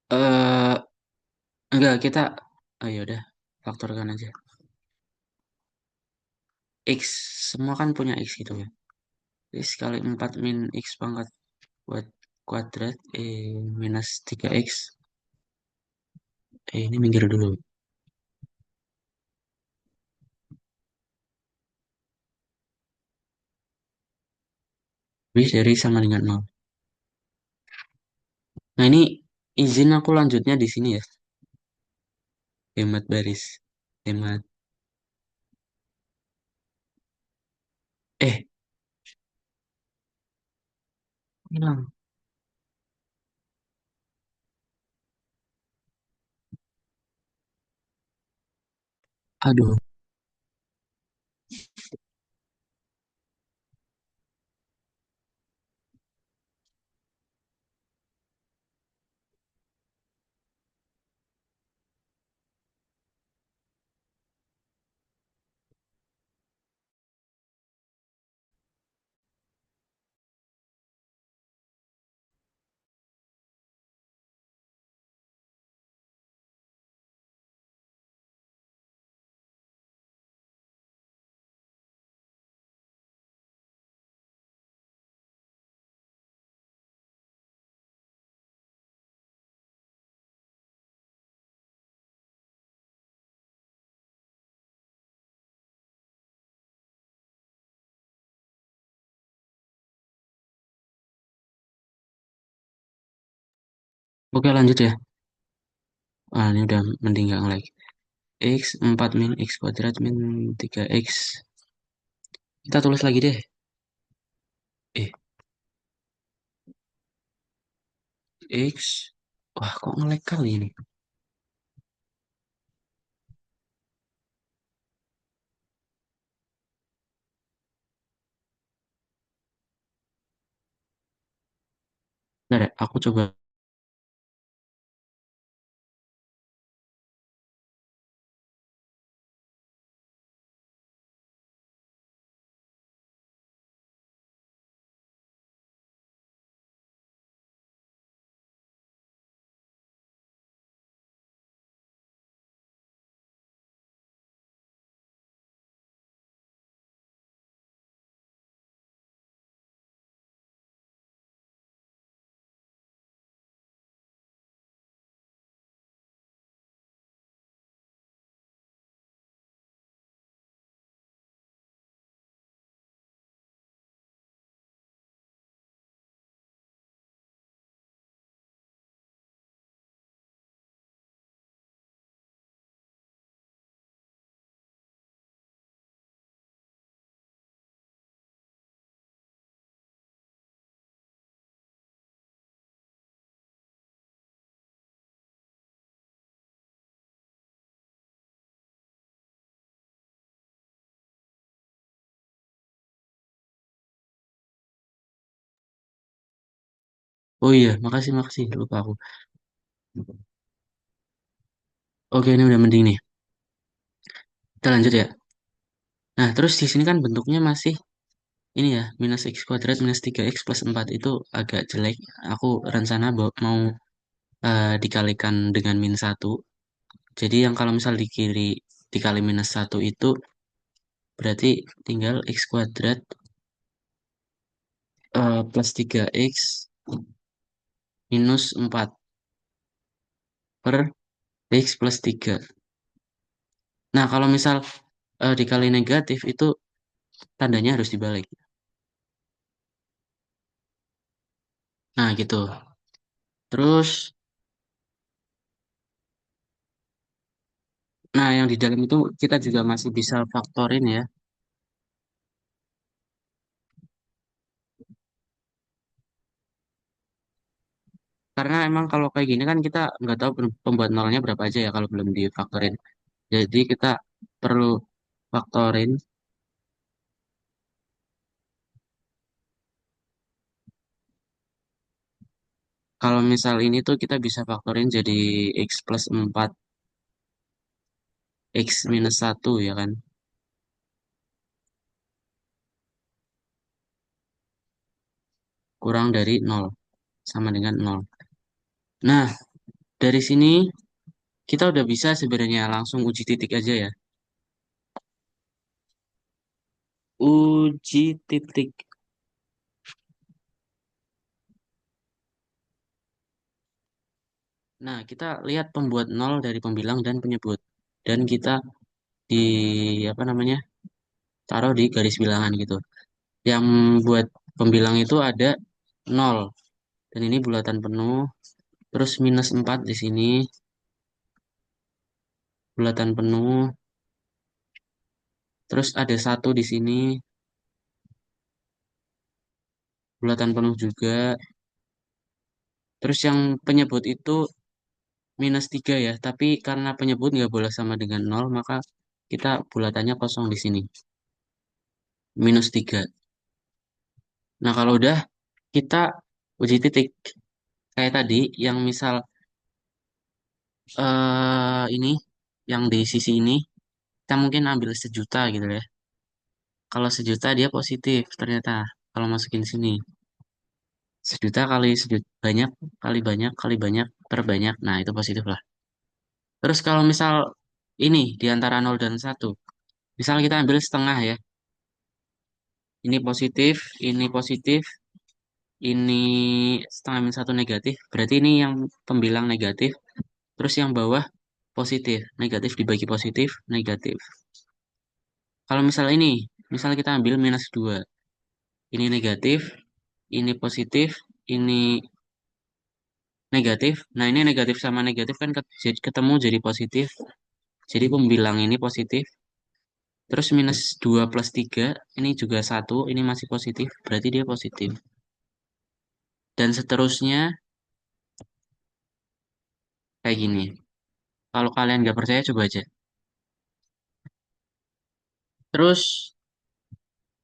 eh enggak kita ya udah faktorkan aja. X semua kan punya X gitu ya. X kali 4 min X pangkat kuadrat minus 3X. Ini minggir dulu. lebih dari sama dengan nol. Nah, ini izin aku lanjutnya di sini ya. Hemat baris. Hemat. Eh, hilang. Aduh. Oke, lanjut ya. Ah, ini udah mending nggak nge-lag. X 4 min X kuadrat min 3X. Kita tulis lagi deh. Eh, X. Wah, kok nge-lag kali ini? Nggak ada, aku coba. Oh iya, makasih, makasih. Lupa aku. Oke, ini udah mending nih. Kita lanjut ya. Nah, terus di sini kan bentuknya masih ini ya, minus X kuadrat minus 3X plus 4 itu agak jelek. Aku rencana mau dikalikan dengan min satu. Jadi yang kalau misal di kiri dikali minus satu itu berarti tinggal X kuadrat plus 3X minus 4 per X plus 3. Nah, kalau misal dikali negatif itu tandanya harus dibalik. Nah, gitu. Terus, nah yang di dalam itu kita juga masih bisa faktorin ya. Karena emang kalau kayak gini kan kita nggak tahu pembuat nolnya berapa aja ya kalau belum difaktorin. Jadi kita perlu faktorin. Kalau misal ini tuh kita bisa faktorin jadi X plus 4 X minus satu ya kan. Kurang dari nol sama dengan nol. Nah, dari sini kita udah bisa sebenarnya langsung uji titik aja ya. Uji titik. Nah, kita lihat pembuat nol dari pembilang dan penyebut. Dan kita di apa namanya taruh di garis bilangan gitu. Yang buat Pembilang itu ada nol. Dan ini bulatan penuh. Terus minus 4 di sini. Bulatan penuh. Terus ada satu di sini. Bulatan penuh juga. Terus yang penyebut itu minus 3 ya. Tapi karena penyebut nggak boleh sama dengan nol, maka kita bulatannya kosong di sini. Minus 3. Nah, kalau udah kita uji titik. Kayak tadi, yang misal ini, yang di sisi ini, kita mungkin ambil sejuta gitu ya. Kalau sejuta dia positif ternyata. Kalau masukin sini. Sejuta kali sejuta banyak, kali banyak, kali banyak, terbanyak. Nah, itu positif lah. Terus kalau misal ini di antara nol dan satu, misal kita ambil setengah ya. Ini positif, ini setengah min satu negatif. Berarti ini yang pembilang negatif. Terus yang bawah positif. Negatif dibagi positif, negatif. Kalau misal ini, misal kita ambil minus 2. Ini negatif, ini positif, ini negatif. Nah, ini negatif sama negatif kan ketemu jadi positif. Jadi pembilang ini positif. Terus minus 2 plus 3 ini juga satu, ini masih positif. Berarti dia positif. Dan seterusnya kayak gini. Kalau kalian nggak percaya, coba aja. Terus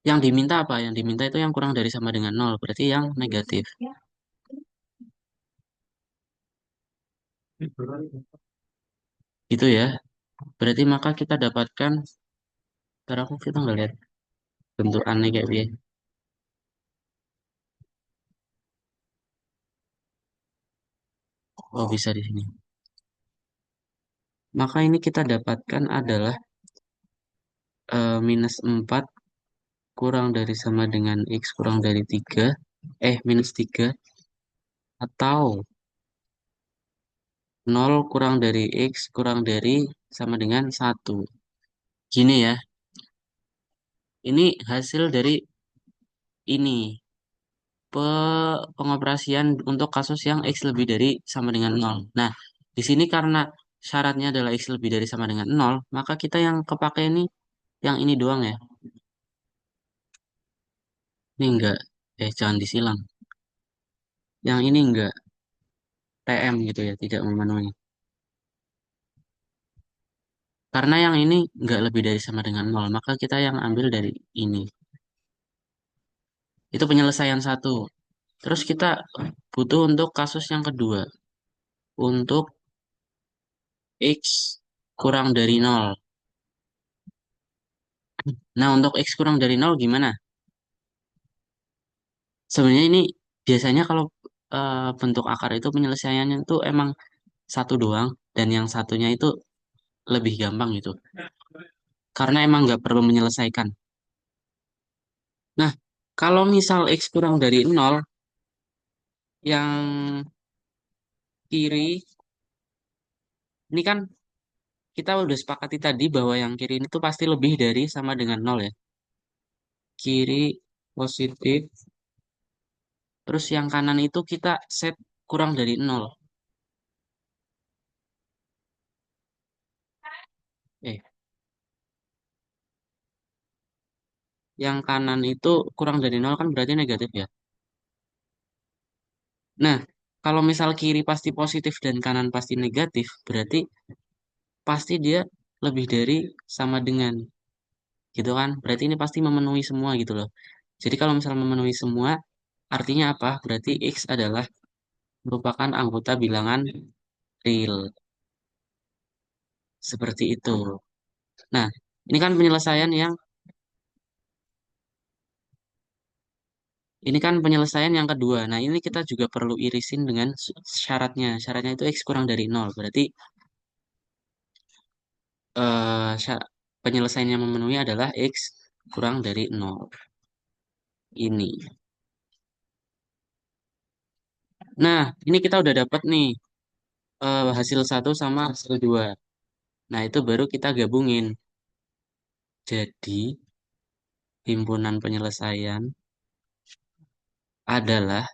yang diminta apa? Yang diminta itu yang kurang dari sama dengan nol. Berarti yang negatif. Gitu ya. Berarti maka kita dapatkan, ntar aku kita nggak lihat bentuk aneh kayak gini. Oh, bisa di sini. Maka ini kita dapatkan adalah minus 4 kurang dari sama dengan X kurang dari 3. Minus 3. Atau nol kurang dari X kurang dari sama dengan satu. Gini ya. Ini hasil dari ini. Pengoperasian untuk kasus yang X lebih dari sama dengan nol. Nah, di sini karena syaratnya adalah X lebih dari sama dengan nol, maka kita yang kepake ini yang ini doang ya. Ini enggak, jangan disilang. Yang ini enggak, TM gitu ya, tidak memenuhi. Karena yang ini enggak lebih dari sama dengan nol, maka kita yang ambil dari ini. Itu penyelesaian satu. Terus kita butuh untuk kasus yang kedua. Untuk X kurang dari nol. Nah, untuk X kurang dari nol gimana? Sebenarnya ini biasanya kalau bentuk akar itu penyelesaiannya itu emang satu doang dan yang satunya itu lebih gampang gitu. Karena emang nggak perlu menyelesaikan. Nah, kalau misal X kurang dari nol, yang kiri, ini kan kita udah sepakati tadi bahwa yang kiri ini tuh pasti lebih dari sama dengan nol ya. Kiri positif, terus yang kanan itu kita set kurang dari nol. Eh, yang kanan itu kurang dari nol kan berarti negatif ya. Nah, kalau misal kiri pasti positif dan kanan pasti negatif, berarti pasti dia lebih dari sama dengan, gitu kan? Berarti ini pasti memenuhi semua gitu loh. Jadi kalau misal memenuhi semua, artinya apa? Berarti X adalah merupakan anggota bilangan real. Seperti itu. Nah, ini kan penyelesaian yang kedua. Nah, ini kita juga perlu irisin dengan syaratnya. Syaratnya itu X kurang dari nol. Berarti penyelesaian yang memenuhi adalah X kurang dari nol. Ini. Nah, ini kita udah dapat nih hasil satu sama hasil dua. Nah, itu baru kita gabungin. Jadi, himpunan penyelesaian adalah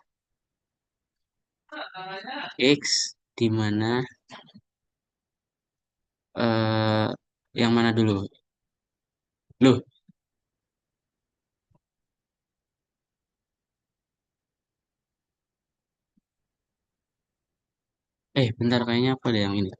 X di mana eh yang mana dulu? Loh, bentar kayaknya apa ada yang ini.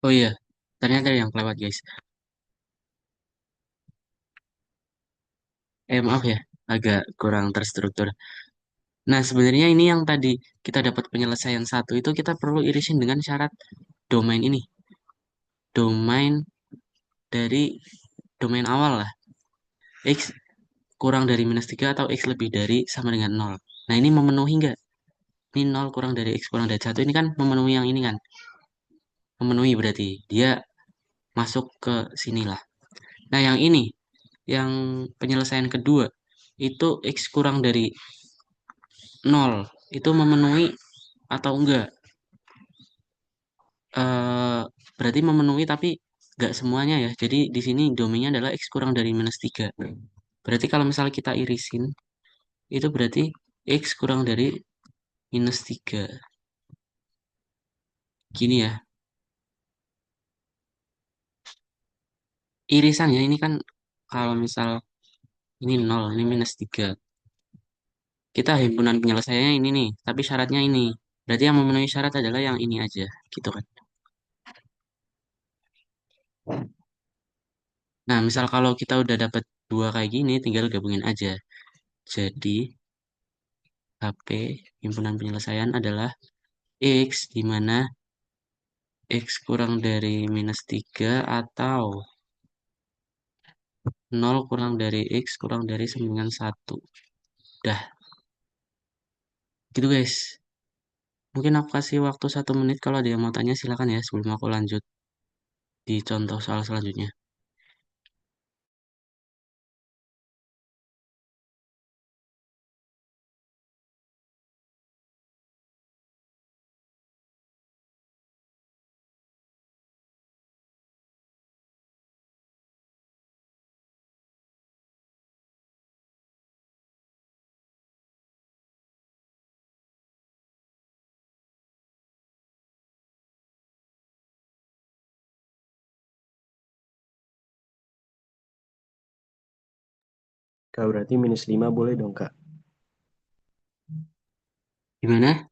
Oh iya, ternyata ada yang kelewat guys. Maaf ya, agak kurang terstruktur. Nah, sebenarnya ini yang tadi kita dapat penyelesaian satu itu kita perlu irisin dengan syarat domain ini. Domain dari domain awal lah. X kurang dari minus 3 atau X lebih dari sama dengan nol. Nah, ini memenuhi nggak? Ini nol kurang dari X kurang dari satu ini kan memenuhi yang ini kan. Memenuhi berarti dia masuk ke sinilah. Nah, yang ini, yang penyelesaian kedua, itu X kurang dari nol. Itu memenuhi atau enggak? eh Berarti memenuhi tapi nggak semuanya ya. Jadi di sini domainnya adalah X kurang dari minus 3. Berarti kalau misalnya kita irisin, itu berarti X kurang dari minus 3. Gini ya, irisannya ini kan kalau misal ini nol, ini minus 3. Kita himpunan penyelesaiannya ini nih, tapi syaratnya ini. Berarti yang memenuhi syarat adalah yang ini aja, gitu kan. Nah, misal kalau kita udah dapat dua kayak gini, tinggal gabungin aja. Jadi, HP himpunan penyelesaian adalah X, di mana X kurang dari minus 3 atau nol kurang dari X kurang dari sama dengan 1. Dah, gitu guys. Mungkin aku kasih waktu 1 menit kalau ada yang mau tanya silakan ya sebelum aku lanjut di contoh soal selanjutnya. Kak, berarti minus 5 boleh dong, Kak. Gimana?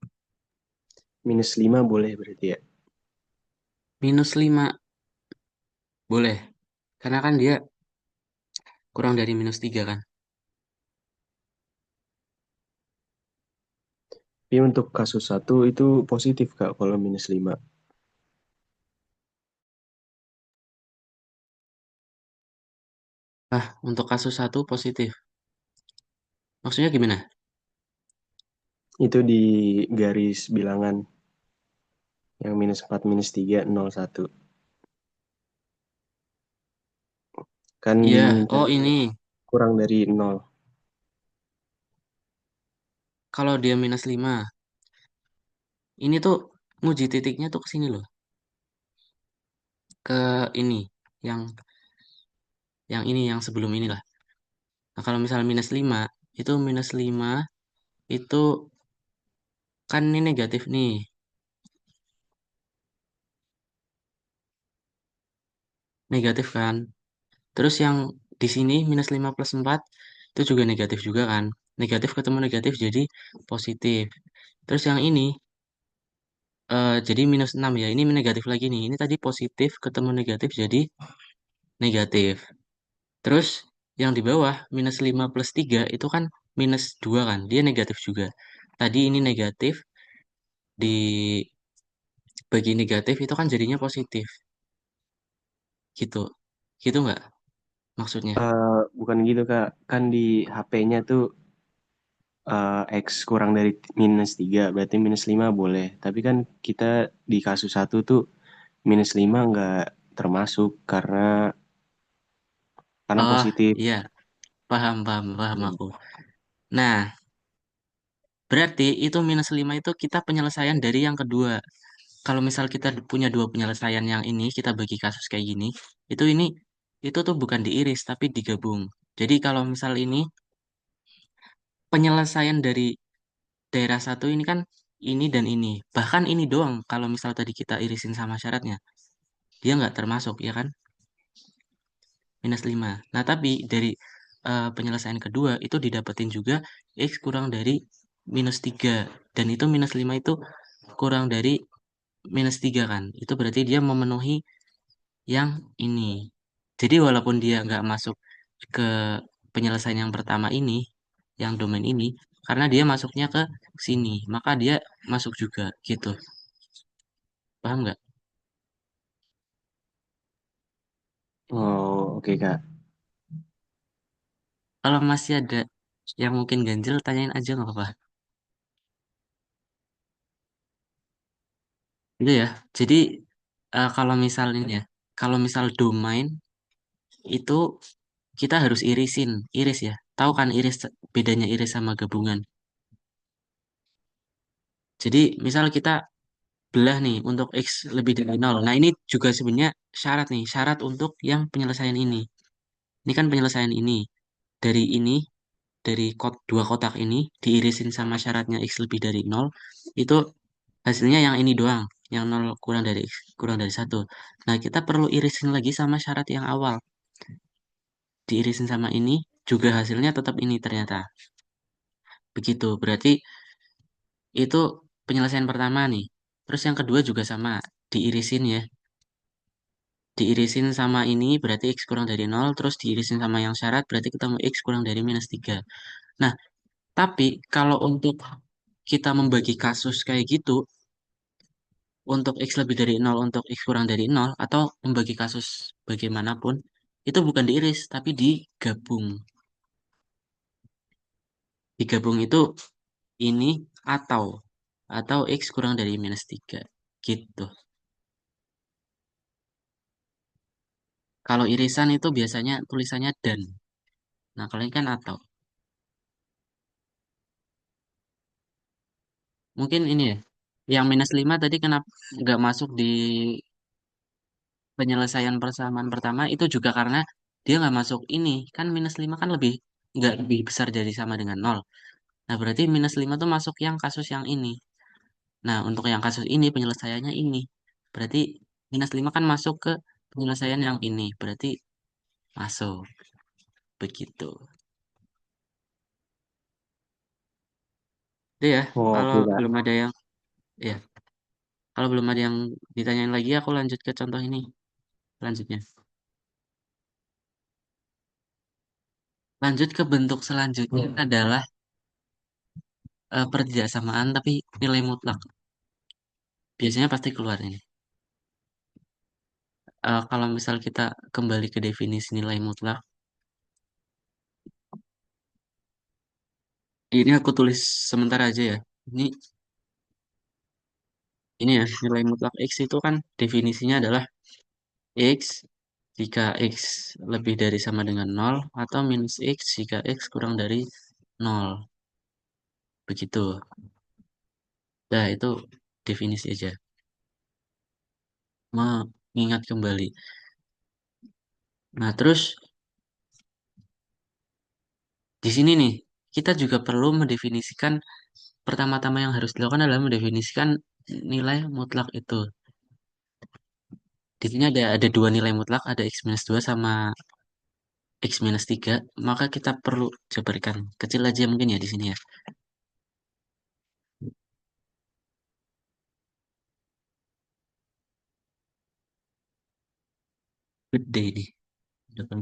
Minus 5 boleh berarti ya. Minus 5 boleh. Karena kan dia kurang dari minus 3 kan. Tapi untuk kasus satu itu positif, Kak, kalau minus 5. Nah, untuk kasus satu positif. Maksudnya gimana? Itu di garis bilangan yang minus 4 minus 3 0 1. Kan Iya, oh dimintanya ini. kurang dari 0. Kalau dia minus 5 ini tuh nguji titiknya tuh ke sini loh. Ke ini. Yang ini, yang sebelum inilah. Nah, kalau misalnya minus 5 itu minus 5 itu kan ini negatif nih. Negatif kan. Terus yang di sini minus 5 plus 4 itu juga negatif juga kan. Negatif ketemu negatif jadi positif. Terus yang ini jadi minus 6 ya. Ini negatif lagi nih. Ini tadi positif ketemu negatif jadi negatif. Terus yang di bawah minus 5 plus 3 itu kan minus 2 kan. Dia negatif juga. Tadi ini negatif dibagi negatif itu kan jadinya positif. Gitu. Gitu nggak maksudnya? Bukan gitu, Kak. Kan di HP-nya tuh X kurang dari minus 3 berarti minus 5 boleh. Tapi kan kita di kasus satu tuh -5 nggak termasuk karena Oh, positif. iya, paham, paham, paham aku. Nah, berarti itu -5 itu kita penyelesaian dari yang kedua. Kalau misal kita punya dua penyelesaian yang ini, kita bagi kasus kayak gini, ini, itu tuh bukan diiris, tapi digabung. Jadi kalau misal ini, penyelesaian dari daerah satu ini kan ini dan ini. Bahkan ini doang, kalau misal tadi kita irisin sama syaratnya, dia nggak termasuk, ya kan? -5. Nah, tapi dari penyelesaian kedua itu didapetin juga X kurang dari -3. Dan itu -5 itu kurang dari -3 kan. Itu berarti dia memenuhi yang ini. Jadi walaupun dia nggak masuk ke penyelesaian yang pertama ini, yang domain ini, karena dia masuknya ke sini, maka dia masuk juga gitu. Paham nggak? Oh, oke Kak. Kalau masih ada yang mungkin ganjel, tanyain aja nggak apa-apa. Itu ya. Jadi kalau misal ini ya, kalau misal domain itu kita harus irisin, iris ya. Tahu kan iris bedanya iris sama gabungan. Jadi misal kita belah nih untuk X lebih dari nol. Nah, ini juga sebenarnya syarat nih, syarat untuk yang penyelesaian ini. Ini kan penyelesaian ini. Dari ini, dari dua kotak ini, diirisin sama syaratnya X lebih dari nol, itu hasilnya yang ini doang. Yang nol kurang dari X, kurang dari satu. Nah, kita perlu irisin lagi sama syarat yang awal. Diirisin sama ini, juga hasilnya tetap ini ternyata. Begitu, berarti itu penyelesaian pertama nih. Terus yang kedua juga sama, diirisin ya. Diirisin sama ini berarti X kurang dari nol, terus diirisin sama yang syarat berarti ketemu X kurang dari -3. Nah, tapi kalau untuk kita membagi kasus kayak gitu, untuk X lebih dari nol, untuk X kurang dari nol, atau membagi kasus bagaimanapun, itu bukan diiris, tapi digabung. Digabung itu ini atau, atau X kurang dari -3. Gitu. Kalau irisan itu biasanya tulisannya dan. Nah, kalau ini kan atau. Mungkin ini ya. Yang -5 tadi kenapa nggak masuk di penyelesaian persamaan pertama itu juga karena dia nggak masuk ini. Kan -5 kan lebih nggak lebih besar jadi sama dengan nol. Nah, berarti -5 tuh masuk yang kasus yang ini. Nah, untuk yang kasus ini penyelesaiannya ini. Berarti -5 kan masuk ke penyelesaian yang ini. Berarti masuk. Begitu. Itu ya. Oh, Kalau oke Kak. belum ada yang ya, kalau belum ada yang ditanyain lagi aku lanjut ke contoh ini. Selanjutnya. Lanjut ke bentuk selanjutnya adalah pertidaksamaan tapi nilai mutlak. Biasanya pasti keluar ini. Kalau misal kita kembali ke definisi nilai mutlak, ini aku tulis sementara aja ya. Ini ini ya nilai mutlak X itu kan definisinya adalah X jika X lebih dari sama dengan nol atau minus X jika X kurang dari nol. Begitu. Nah, itu definisi aja. Mengingat kembali. Nah, terus di sini nih, kita juga perlu mendefinisikan pertama-tama yang harus dilakukan adalah mendefinisikan nilai mutlak itu. Di sini ada dua nilai mutlak, ada X-2 sama X-3, maka kita perlu jabarkan. Kecil aja mungkin ya di sini ya. Gede ini. Depan.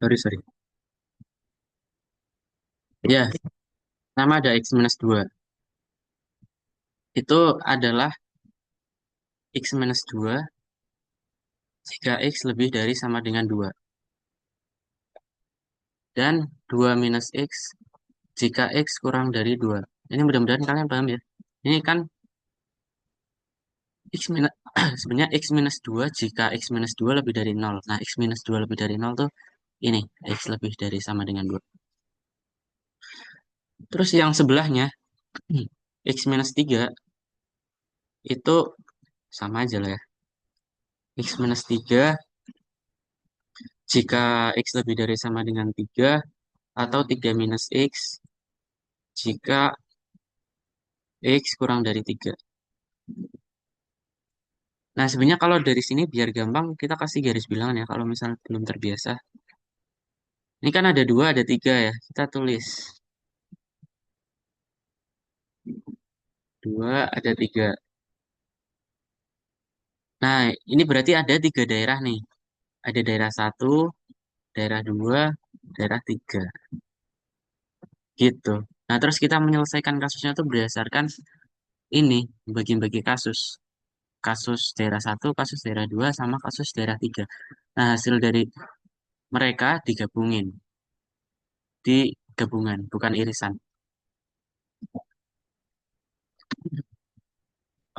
Sorry, sorry. Ya, nama ada X-2. Itu adalah X minus 2 jika X lebih dari sama dengan 2. Dan 2 minus X jika X kurang dari 2. Ini mudah-mudahan kalian paham ya. Ini kan X minus, sebenarnya X minus 2 jika X minus 2 lebih dari 0. Nah, X minus 2 lebih dari 0 tuh ini. X lebih dari sama dengan 2. Terus yang sebelahnya, X minus 3 itu sama aja lah ya. X minus 3 jika X lebih dari sama dengan 3 atau 3 minus X jika X kurang dari 3. Nah, sebenarnya kalau dari sini biar gampang kita kasih garis bilangan ya kalau misalnya belum terbiasa. Ini kan ada 2, ada 3 ya. Kita tulis 2, ada 3. Nah, ini berarti ada 3 daerah nih. Ada daerah 1, daerah 2, daerah 3. Gitu. Nah, terus kita menyelesaikan kasusnya tuh berdasarkan ini, bagi-bagi kasus. Kasus daerah 1, kasus daerah 2, sama kasus daerah 3. Nah, hasil dari mereka digabungin di gabungan, bukan irisan.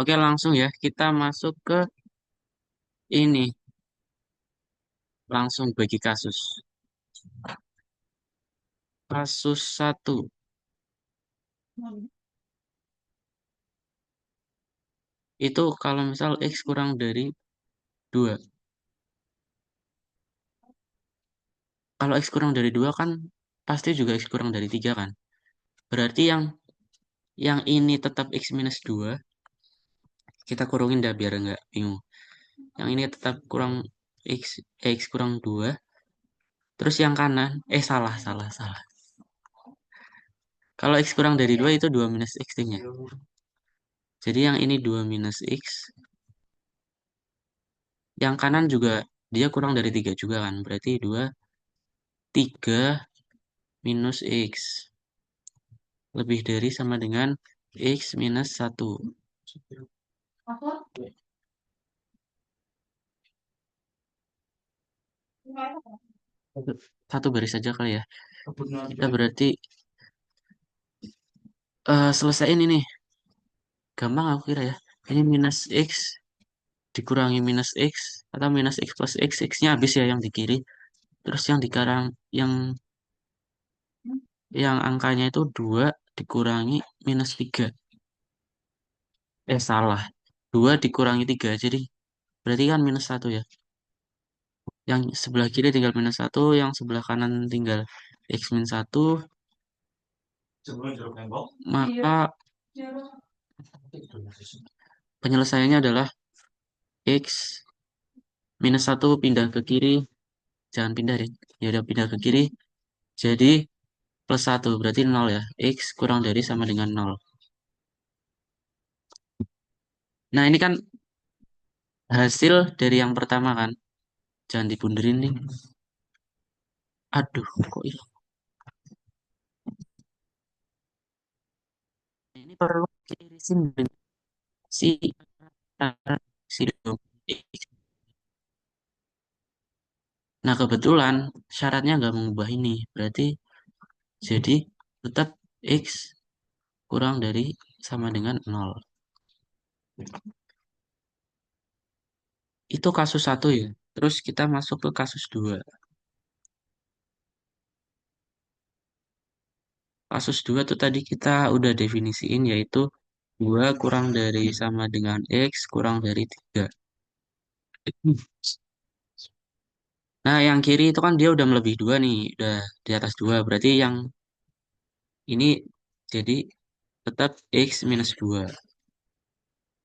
Oke, langsung ya. Kita masuk ke ini. Langsung bagi kasus. Kasus satu itu kalau misal X kurang dari 2. Kalau X kurang dari 2 kan pasti juga X kurang dari 3 kan. Berarti yang ini tetap X minus 2. Kita kurungin dah biar nggak bingung. Yang ini tetap kurang X, X kurang 2. Terus yang kanan, salah, salah, salah. Kalau X kurang dari 2 itu 2 minus X-nya. Jadi yang ini 2 minus X. Yang kanan juga dia kurang dari 3 juga kan. Berarti 2, 3 minus X. Lebih dari sama dengan X minus 1. Satu garis saja kali ya. Kita berarti selesaiin ini. Gampang aku kira ya. Ini minus X dikurangi minus X atau minus X plus X. X-nya habis ya yang di kiri. Terus yang angkanya itu 2 dikurangi minus 3. Salah. 2 dikurangi 3. Jadi berarti kan minus 1 ya. Yang sebelah kiri tinggal minus 1. Yang sebelah kanan tinggal X min 1. Maka penyelesaiannya adalah X minus 1 pindah ke kiri. Jangan pindah deh. Ya udah pindah ke kiri. Jadi plus 1. Berarti 0 ya. X kurang dari sama dengan 0. Nah ini kan hasil dari yang pertama kan. Jangan dibunderin nih. Aduh, kok ini? Ini perlu irisin si si dom X. Nah kebetulan syaratnya nggak mengubah ini. Berarti jadi tetap X kurang dari sama dengan 0. Itu kasus satu ya. Terus kita masuk ke kasus 2. Kasus 2 tuh tadi kita udah definisiin yaitu 2 kurang dari sama dengan X kurang dari 3. Nah, yang kiri itu kan dia udah melebihi 2 nih, udah di atas 2. Berarti yang ini jadi tetap X minus 2.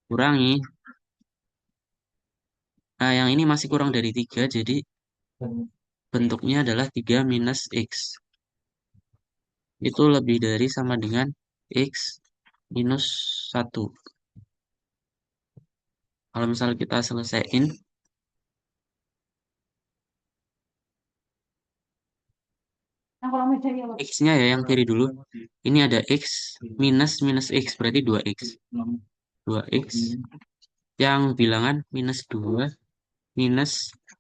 Kurangi. Nah, yang ini masih kurang dari 3, jadi bentuknya adalah 3 minus X. Itu lebih dari sama dengan X minus 1. Kalau misalnya kita selesaiin, X-nya ya yang kiri dulu. Ini ada X minus minus X, berarti 2X. 2X Yang bilangan minus 2 minus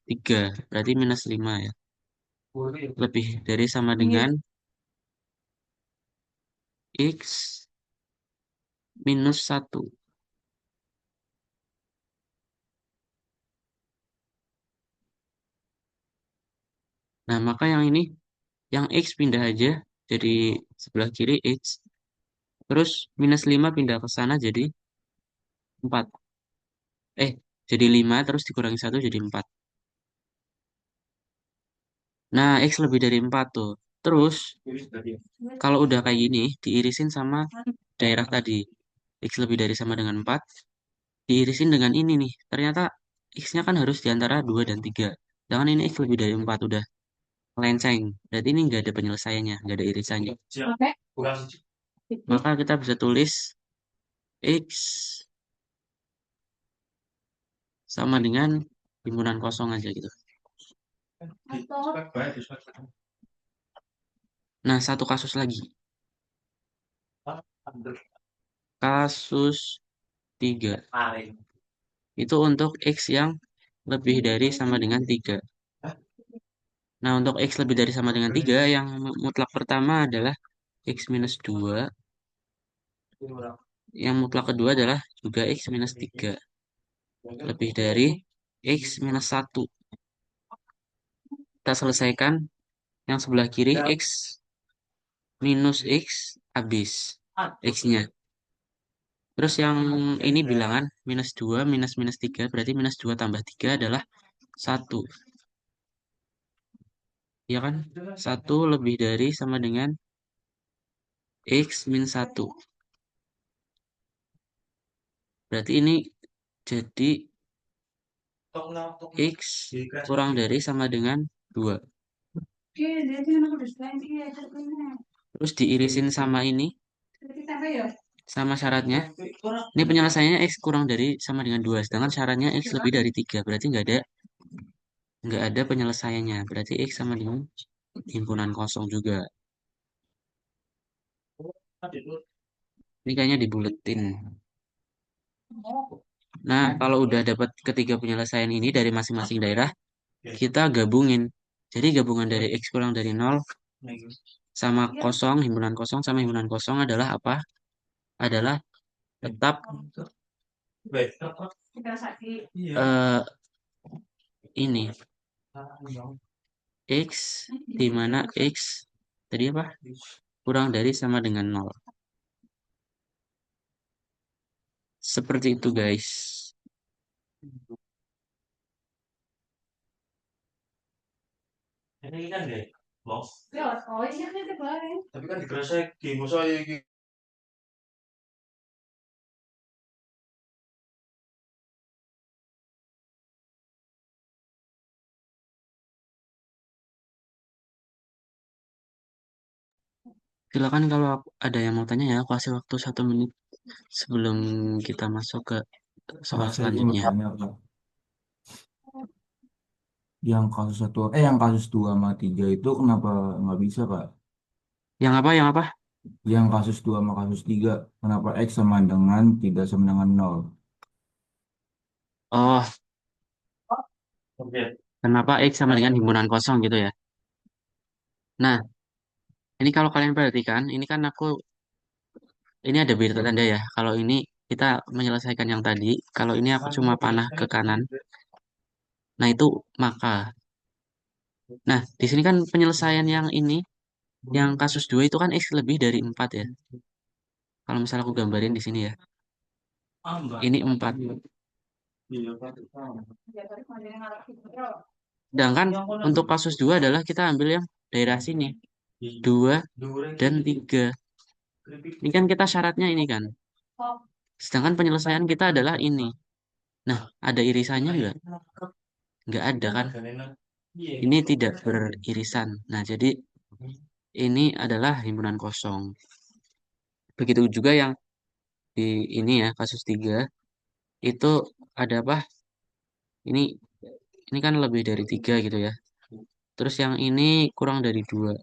3 berarti minus 5 ya. Lebih dari sama dengan X minus 1. Nah, maka yang ini, yang X pindah aja jadi sebelah kiri X. Terus minus 5 pindah ke sana jadi 4. Eh, jadi 5 terus dikurangi 1 jadi 4. Nah, X lebih dari 4 tuh. Terus, kalau udah kayak gini, diirisin sama daerah tadi. X lebih dari sama dengan 4, diirisin dengan ini nih. Ternyata X-nya kan harus di antara 2 dan 3. Jangan ini X lebih dari 4 udah melenceng. Berarti ini nggak ada penyelesaiannya, nggak ada irisannya. Maka kita bisa tulis X sama dengan himpunan kosong aja gitu. Nah, satu kasus lagi. Kasus 3. Itu untuk X yang lebih dari sama dengan 3. Nah, untuk X lebih dari sama dengan 3, yang mutlak pertama adalah X minus 2. Yang mutlak kedua adalah juga X minus 3. Lebih dari X minus 1. Kita selesaikan yang sebelah kiri X minus X habis X-nya. Terus yang ini bilangan minus 2 minus minus 3 berarti minus 2 tambah 3 adalah 1. Ya kan? 1 lebih dari sama dengan X min 1. Berarti ini jadi X kurang dari sama dengan 2. Terus diirisin sama ini, sama syaratnya. Ini penyelesaiannya X kurang dari sama dengan 2. Sedangkan syaratnya X lebih dari 3. Berarti nggak ada penyelesaiannya. Berarti X sama dengan himpunan kosong juga. Ini kayaknya dibuletin. Nah, kalau udah dapat ketiga penyelesaian ini dari masing-masing daerah, kita gabungin. Jadi gabungan dari X kurang dari 0 sama kosong, himpunan kosong sama himpunan kosong adalah apa? Adalah tetap eh, ini X di mana X tadi apa? Kurang dari sama dengan 0. Seperti itu, guys. Silakan kalau ada yang mau tanya ya, aku kasih waktu 1 menit sebelum kita masuk ke soal Pak, saya izin selanjutnya. bertanya, Pak. Yang kasus 2 sama 3 itu kenapa nggak bisa, Pak? Yang apa? Yang apa? Yang kasus 2 sama kasus 3 kenapa X sama dengan tidak sama dengan nol? Oh, kenapa X sama dengan himpunan kosong gitu ya? Nah, ini kalau kalian perhatikan, ini kan ini ada beda tanda ya. Kalau ini kita menyelesaikan yang tadi, kalau ini aku cuma panah ke kanan. Nah, itu maka. Nah, di sini kan penyelesaian yang ini, yang kasus 2 itu kan X lebih dari 4 ya. Kalau misalnya aku gambarin di sini ya. Ini 4. Sedangkan untuk kasus 2 adalah kita ambil yang daerah sini. 2 dan 3. Ini kan kita syaratnya ini kan. Sedangkan penyelesaian kita adalah ini. Nah, ada irisannya enggak? Enggak ada kan? Ini tidak beririsan. Nah, jadi ini adalah himpunan kosong. Begitu juga yang di ini ya, kasus 3. Itu ada apa? Ini ini kan lebih dari 3 gitu ya. Terus yang ini kurang dari 2.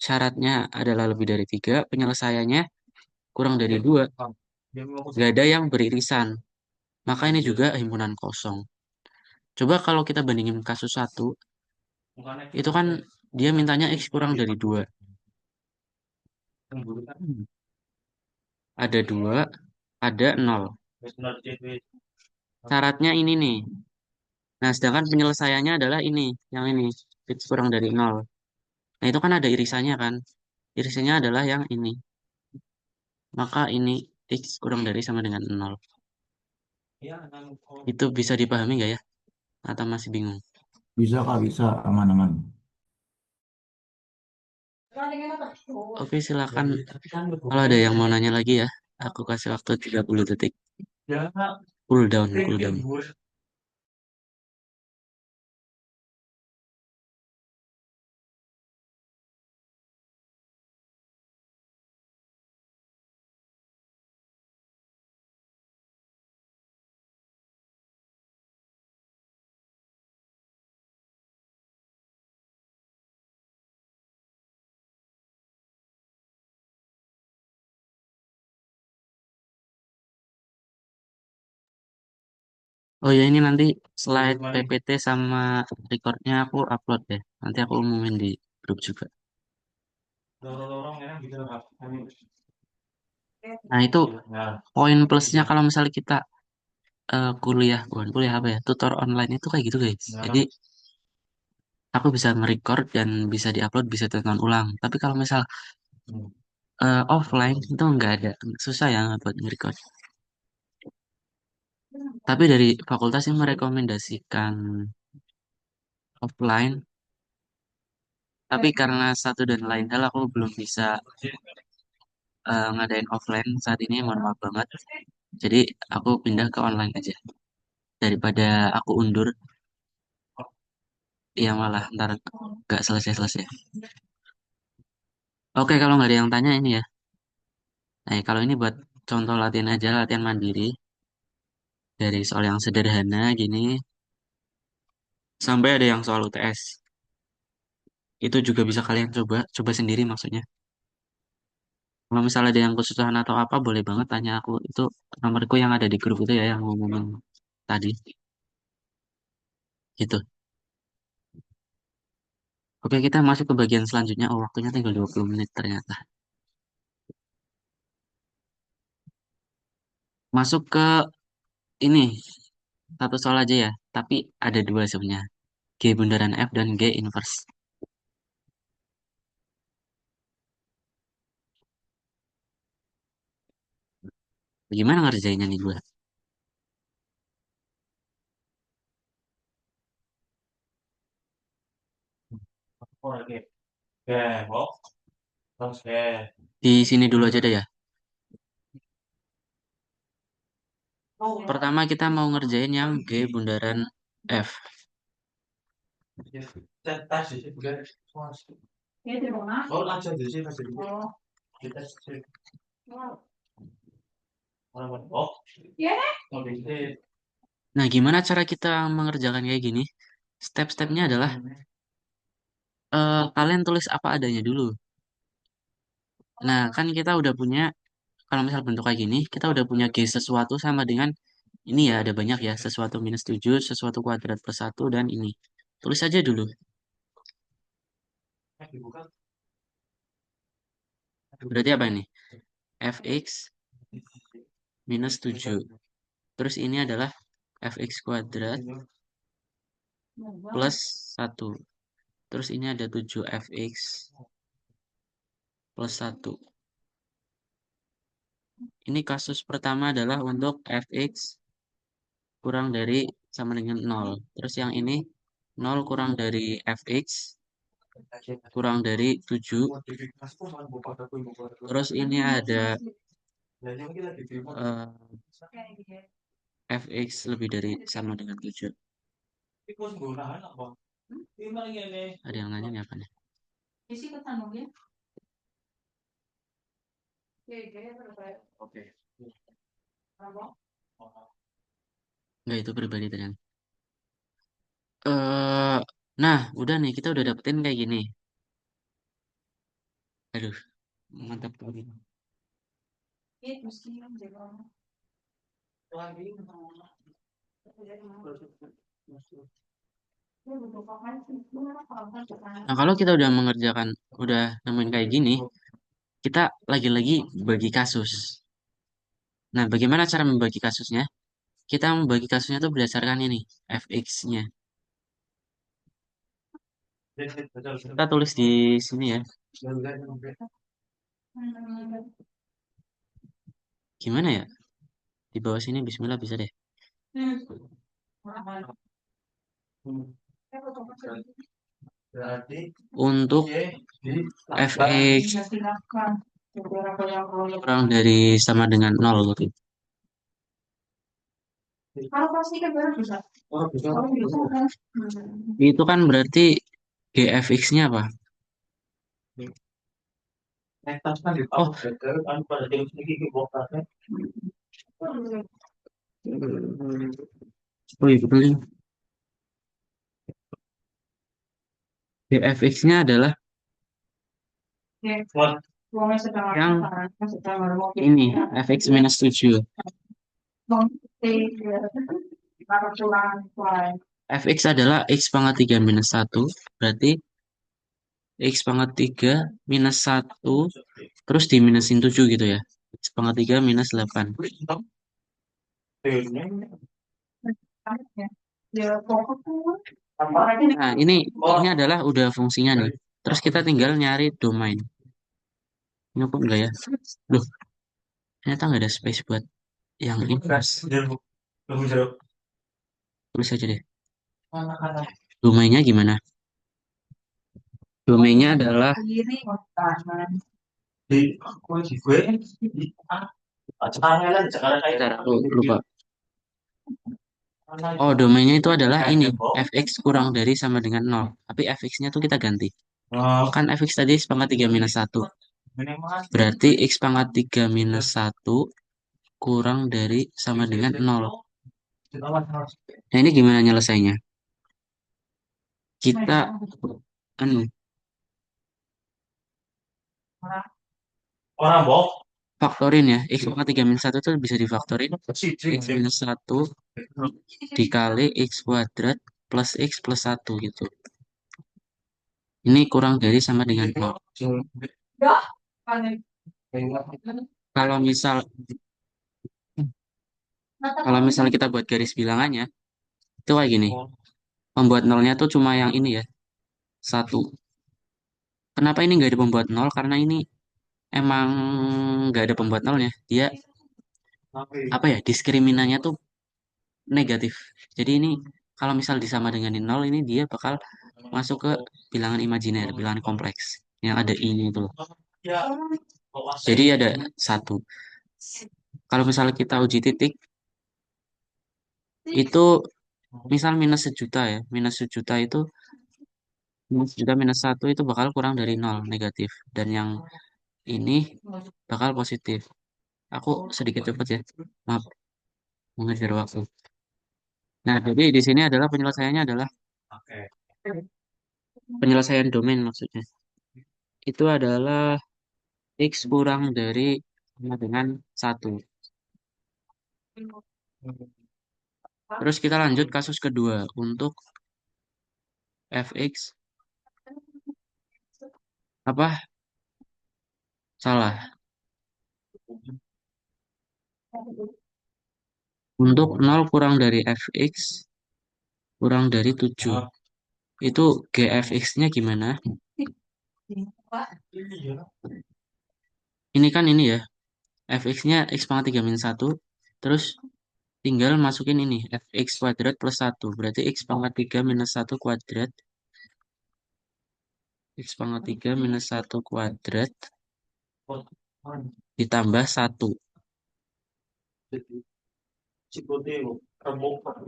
Syaratnya adalah lebih dari 3. Penyelesaiannya kurang dari 2. Nggak ada yang beririsan. maka ini juga himpunan kosong. Coba kalau kita bandingin kasus satu, itu kan dia mintanya X kurang dari 2. Ada 2, ada 0. Syaratnya ini nih. Nah, sedangkan penyelesaiannya adalah ini, yang ini, X kurang dari 0. Nah, itu kan ada irisannya kan. Irisannya adalah yang ini. Maka ini X kurang dari sama dengan 0. Itu bisa dipahami nggak ya? Atau masih bingung? Bisa Kak, bisa aman-aman. Oke, silakan. Kalau ada yang mau nanya lagi ya, aku kasih waktu 30 detik. Cool down, cool down. Oh ya, ini nanti slide PPT sama recordnya aku upload deh. Nanti aku umumin di grup juga. Nah, itu poin plusnya kalau misalnya kita kuliah, bukan kuliah apa ya, tutor online itu kayak gitu guys. Jadi aku bisa merecord dan bisa diupload, bisa tonton ulang. Tapi kalau misal offline itu nggak ada, susah ya buat nge-record. Tapi dari fakultas yang merekomendasikan offline, tapi karena satu dan lain hal aku belum bisa ngadain offline saat ini, mohon maaf banget. Jadi aku pindah ke online aja. Daripada aku undur, ya malah ntar nggak selesai-selesai. Oke, kalau nggak ada yang tanya ini ya. Nah, kalau ini buat contoh latihan aja, latihan mandiri. Dari soal yang sederhana gini, sampai ada yang soal UTS. Itu juga bisa kalian coba, coba sendiri maksudnya. Kalau misalnya ada yang kesusahan atau apa, boleh banget tanya aku. Itu nomorku yang ada di grup itu ya, yang ngomongin tadi. Gitu. Oke, kita masuk ke bagian selanjutnya. Oh, waktunya tinggal 20 menit ternyata. Masuk ke ini, satu soal aja ya. Tapi ada dua sebenarnya. G bundaran F dan G inverse. Gimana ngerjainnya nih gue? Di sini dulu aja deh ya. Pertama kita mau ngerjain yang G bundaran F. Nah, gimana cara kita mengerjakan kayak gini? Step-stepnya adalah kalian tulis apa adanya dulu. Nah, kan kita udah punya, kalau misal bentuk kayak gini, kita udah punya G sesuatu sama dengan, ini ya ada banyak ya, sesuatu minus 7, sesuatu kuadrat plus 1, dan ini. Tulis aja dulu. Berarti apa ini? Fx minus 7. Terus ini adalah Fx kuadrat plus 1. Terus ini ada 7 Fx plus 1. Ini kasus pertama adalah untuk Fx kurang dari sama dengan 0. Terus yang ini 0 kurang dari Fx kurang dari 7. Terus ini ada Fx lebih dari sama dengan 7. Ada yang nanya nih apa nih? Enggak, itu pribadi ternyata. eh nah, udah nih, kita udah dapetin kayak gini. Aduh, mantap tuh. Nah, kalau kita udah mengerjakan, udah nemuin kayak gini, kita lagi-lagi bagi kasus. Nah, bagaimana cara membagi kasusnya? Kita membagi kasusnya tuh berdasarkan ini, fx-nya. Kita tulis di sini ya. Gimana ya? Di bawah sini, bismillah bisa deh. Untuk fx kurang dari sama dengan 0 gitu. Itu kan berarti gfx-nya apa? Oh, oh iya betul nih. Gfx-nya adalah yang ini, fx minus 7. Fx adalah x pangkat 3 minus 1, berarti x pangkat 3 minus 1, terus diminusin 7 gitu ya. X pangkat 3 minus 8. Nah, ini adalah udah fungsinya nih. Terus kita tinggal nyari domain. Ini kok enggak ya? Duh, ternyata nggak ada space buat yang inverse. Tulis aja deh. Domainnya gimana? Domainnya adalah bentar, aku lupa. Oh, domainnya itu adalah ini, fx kurang dari sama dengan 0. Tapi fx-nya tuh kita ganti. Kan fx tadi x pangkat 3 minus 1. Berarti x pangkat 3 minus 1 kurang dari sama dengan 0. Nah, ini gimana nyelesainya? Kita anu, faktorin ya. X pangkat 3 minus 1 itu bisa difaktorin. X minus 1 dikali x kuadrat plus x plus 1 gitu. Ini kurang dari sama dengan 0. Kalau misal kalau misal kita buat garis bilangannya, itu kayak gini. Pembuat nolnya tuh cuma yang ini ya, 1. Kenapa ini nggak ada pembuat nol? Karena ini emang nggak ada pembuat nolnya. Dia apa ya, diskriminannya tuh negatif. Jadi ini kalau misal disama dengan 0, ini dia bakal masuk ke bilangan imajiner, bilangan kompleks yang ada i-nya itu loh. Jadi ada 1. Kalau misalnya kita uji titik, itu misal minus sejuta ya, minus sejuta itu minus sejuta minus 1 itu bakal kurang dari 0, negatif. Dan yang ini bakal positif. Aku sedikit cepet ya, maaf, mengejar waktu. Nah, jadi di sini adalah penyelesaiannya adalah penyelesaian domain maksudnya. Itu adalah x kurang dari sama dengan 1. Terus kita lanjut kasus kedua untuk fx apa? Salah. Untuk 0 kurang dari fx kurang dari 7. Itu gfx-nya gimana? Ini kan ini ya, fx-nya x pangkat 3 min 1. Terus tinggal masukin ini, fx kuadrat plus 1. Berarti x pangkat 3 minus 1 kuadrat. X pangkat 3 minus 1 kuadrat ditambah 1.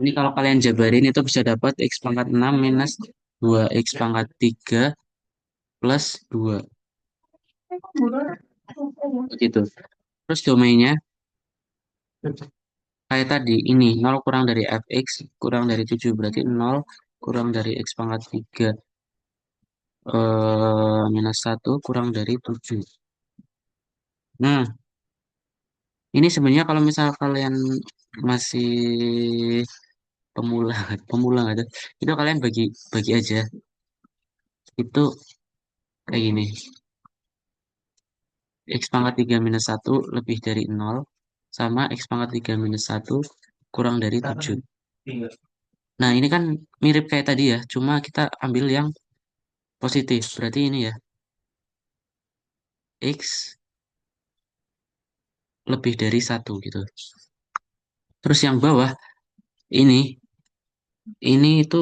Ini kalau kalian jabarin itu bisa dapat x pangkat 6 minus 2x pangkat 3 plus 2. Begitu. Terus domainnya kayak tadi, ini 0 kurang dari fx kurang dari 7. Berarti 0 kurang dari x pangkat 3 minus 1 kurang dari 7. Nah, Ini sebenarnya kalau misal kalian masih pemula, pemula nggak ada, itu kalian bagi bagi aja. Itu kayak gini. X pangkat 3 minus satu lebih dari nol sama X pangkat 3 minus satu kurang dari 7. Nah, ini kan mirip kayak tadi ya, cuma kita ambil yang positif. Berarti ini ya, X lebih dari satu gitu. Terus yang bawah, ini, ini itu,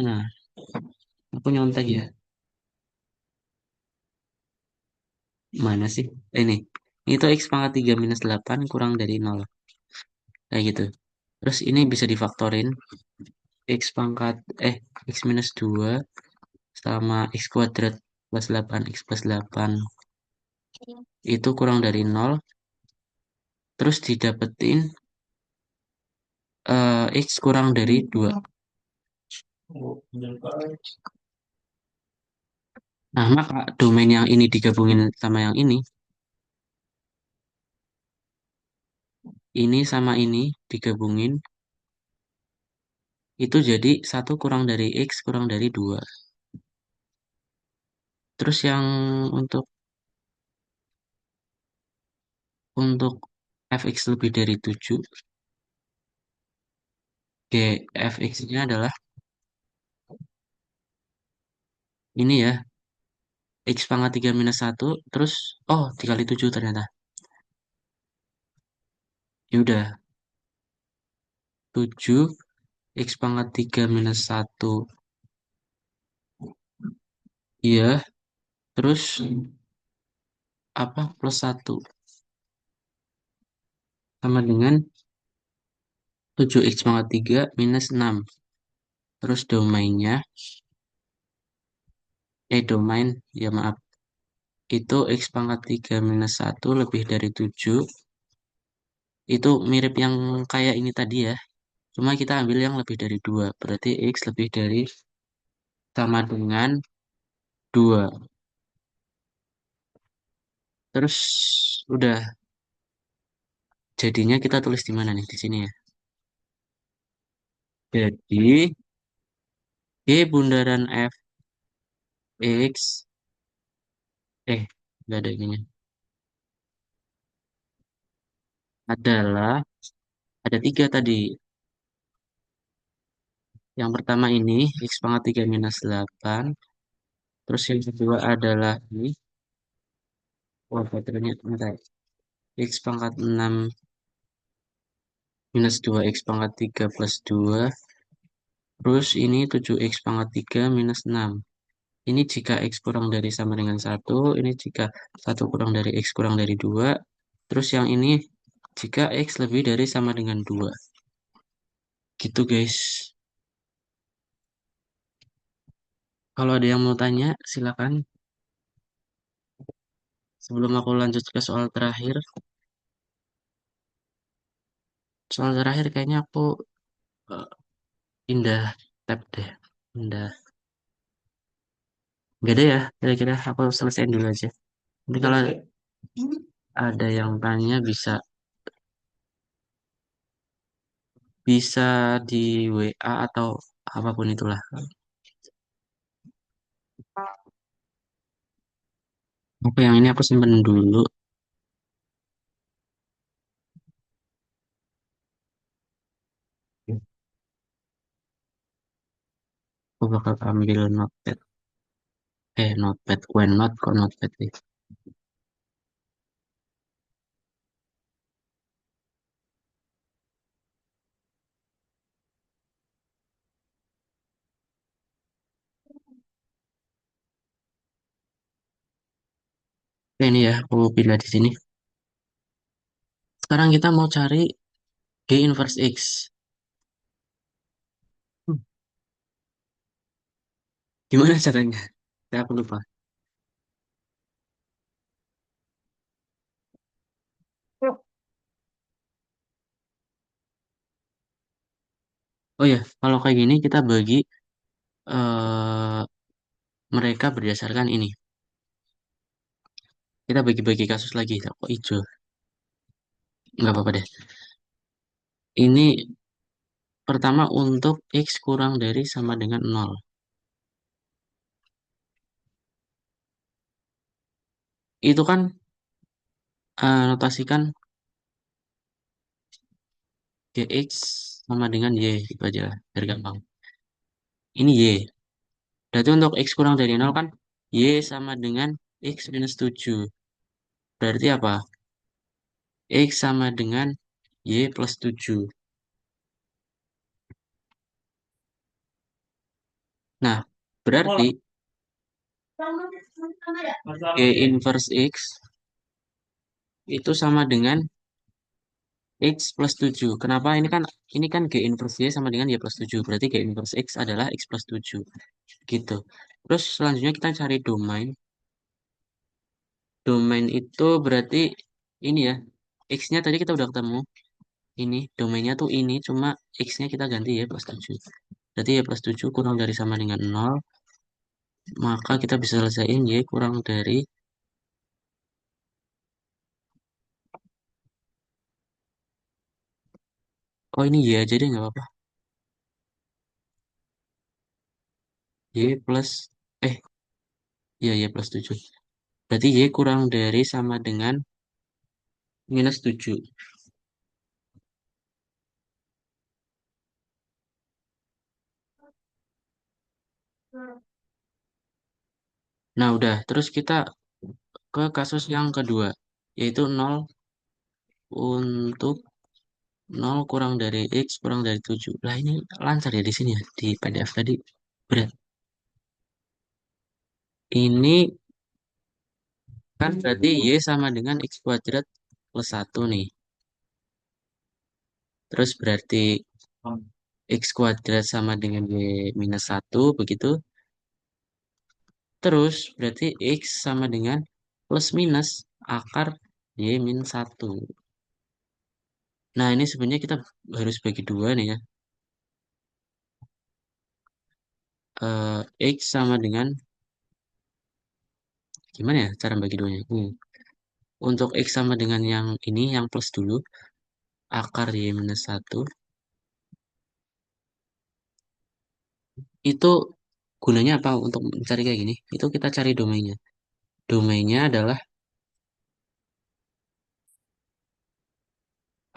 nah, aku nyontek ya. Mana sih? Ini. Itu X pangkat 3 minus 8 kurang dari nol. Kayak gitu. Terus ini bisa difaktorin. X pangkat, X minus 2 sama X kuadrat plus 8 X plus 8 itu kurang dari nol. Terus didapetin X kurang dari 2. Nah, maka domain yang ini digabungin sama yang ini sama ini digabungin, itu jadi satu kurang dari X kurang dari 2. Terus yang untuk untuk fx lebih dari 7, fx-nya adalah ini ya, X pangkat 3 minus satu terus, oh, dikali 7 ternyata. Ya udah, 7 X pangkat 3 minus satu. Iya, terus apa, plus satu sama dengan 7 X pangkat 3 minus 6. Terus domain, ya maaf, itu X pangkat 3 minus satu lebih dari 7. Itu mirip yang kayak ini tadi ya. Cuma kita ambil yang lebih dari 2. Berarti X lebih dari sama dengan 2. Terus udah, jadinya kita tulis di mana nih? Di sini ya. Jadi G bundaran fx, nggak ada ininya. Adalah, ada tiga tadi. Yang pertama ini X pangkat 3 minus 8. Terus yang kedua adalah ini. Wah, baterainya bentar. X pangkat 6 minus 2 X pangkat 3 plus 2. Terus ini 7 X pangkat 3 minus 6. Ini jika X kurang dari sama dengan satu. Ini jika satu kurang dari X kurang dari 2. Terus yang ini jika X lebih dari sama dengan 2. Gitu guys. Kalau ada yang mau tanya, silakan. Sebelum aku lanjut ke soal terakhir. Soal terakhir kayaknya aku eh, pindah tab deh. Pindah. Gak ada ya, kira-kira aku selesaiin dulu aja. Nanti kalau ada yang tanya bisa bisa di WA atau apapun itulah. Oke, yang ini aku simpen dulu. Aku bakal ambil notepad. Notepad. OneNote kok notepad sih. Oke, ini ya, aku pilih di sini. Sekarang kita mau cari G inverse X. Hmm, Gimana caranya? Aku lupa. Oh ya, kalau kayak gini kita bagi eh, mereka berdasarkan ini. Kita bagi-bagi kasus lagi. Kok hijau? Nggak apa-apa deh. Ini pertama untuk X kurang dari sama dengan nol. Itu kan notasikan GX sama dengan Y. Itu aja lah, biar gampang. Ini Y. Berarti untuk X kurang dari nol kan Y sama dengan X minus 7. Berarti apa? X sama dengan Y plus 7. Nah, berarti Y inverse X itu sama dengan X plus 7. Kenapa? Ini kan G inverse Y sama dengan Y plus 7. Berarti G inverse X adalah X plus 7. Gitu. Terus selanjutnya kita cari domain. Domain itu berarti ini ya. X-nya tadi kita udah ketemu. Ini domainnya tuh ini, cuma X-nya kita ganti Y plus 7. Berarti Y plus 7 kurang dari sama dengan nol. Maka kita bisa selesaiin Y kurang dari, oh ini Y aja deh nggak apa-apa. Y plus, eh ya Y plus 7. Berarti Y kurang dari sama dengan minus 7. Nah udah, terus kita ke kasus yang kedua, yaitu nol untuk nol kurang dari X kurang dari 7. Lah ini lancar ya di sini ya, di PDF tadi. Berat. Ini kan berarti Y sama dengan X kuadrat plus 1 nih. Terus berarti X kuadrat sama dengan Y minus 1 begitu. Terus berarti X sama dengan plus minus akar Y min 1. Nah ini sebenarnya kita harus bagi dua nih ya. X sama dengan, gimana ya cara bagi duanya? Untuk X sama dengan yang ini, yang plus dulu, akar Y minus 1, itu gunanya apa untuk mencari kayak gini? Itu kita cari domainnya. Domainnya adalah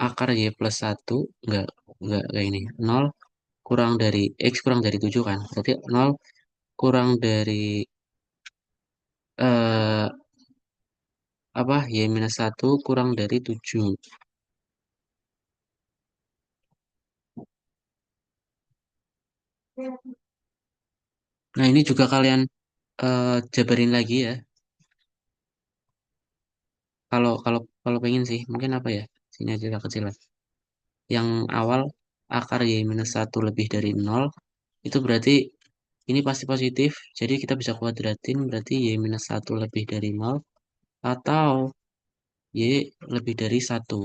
akar Y plus 1, enggak kayak ini. Nol kurang dari X kurang dari 7 kan? Berarti nol kurang dari eh, apa? Y minus 1 kurang dari 7. Nah, ini juga kalian jabarin lagi ya. Kalau kalau kalau pengen sih, mungkin apa ya? Sini aja lah kecil lah. Yang awal akar Y minus 1 lebih dari nol, itu berarti ini pasti positif. Jadi kita bisa kuadratin, berarti Y minus 1 lebih dari nol atau Y lebih dari 1.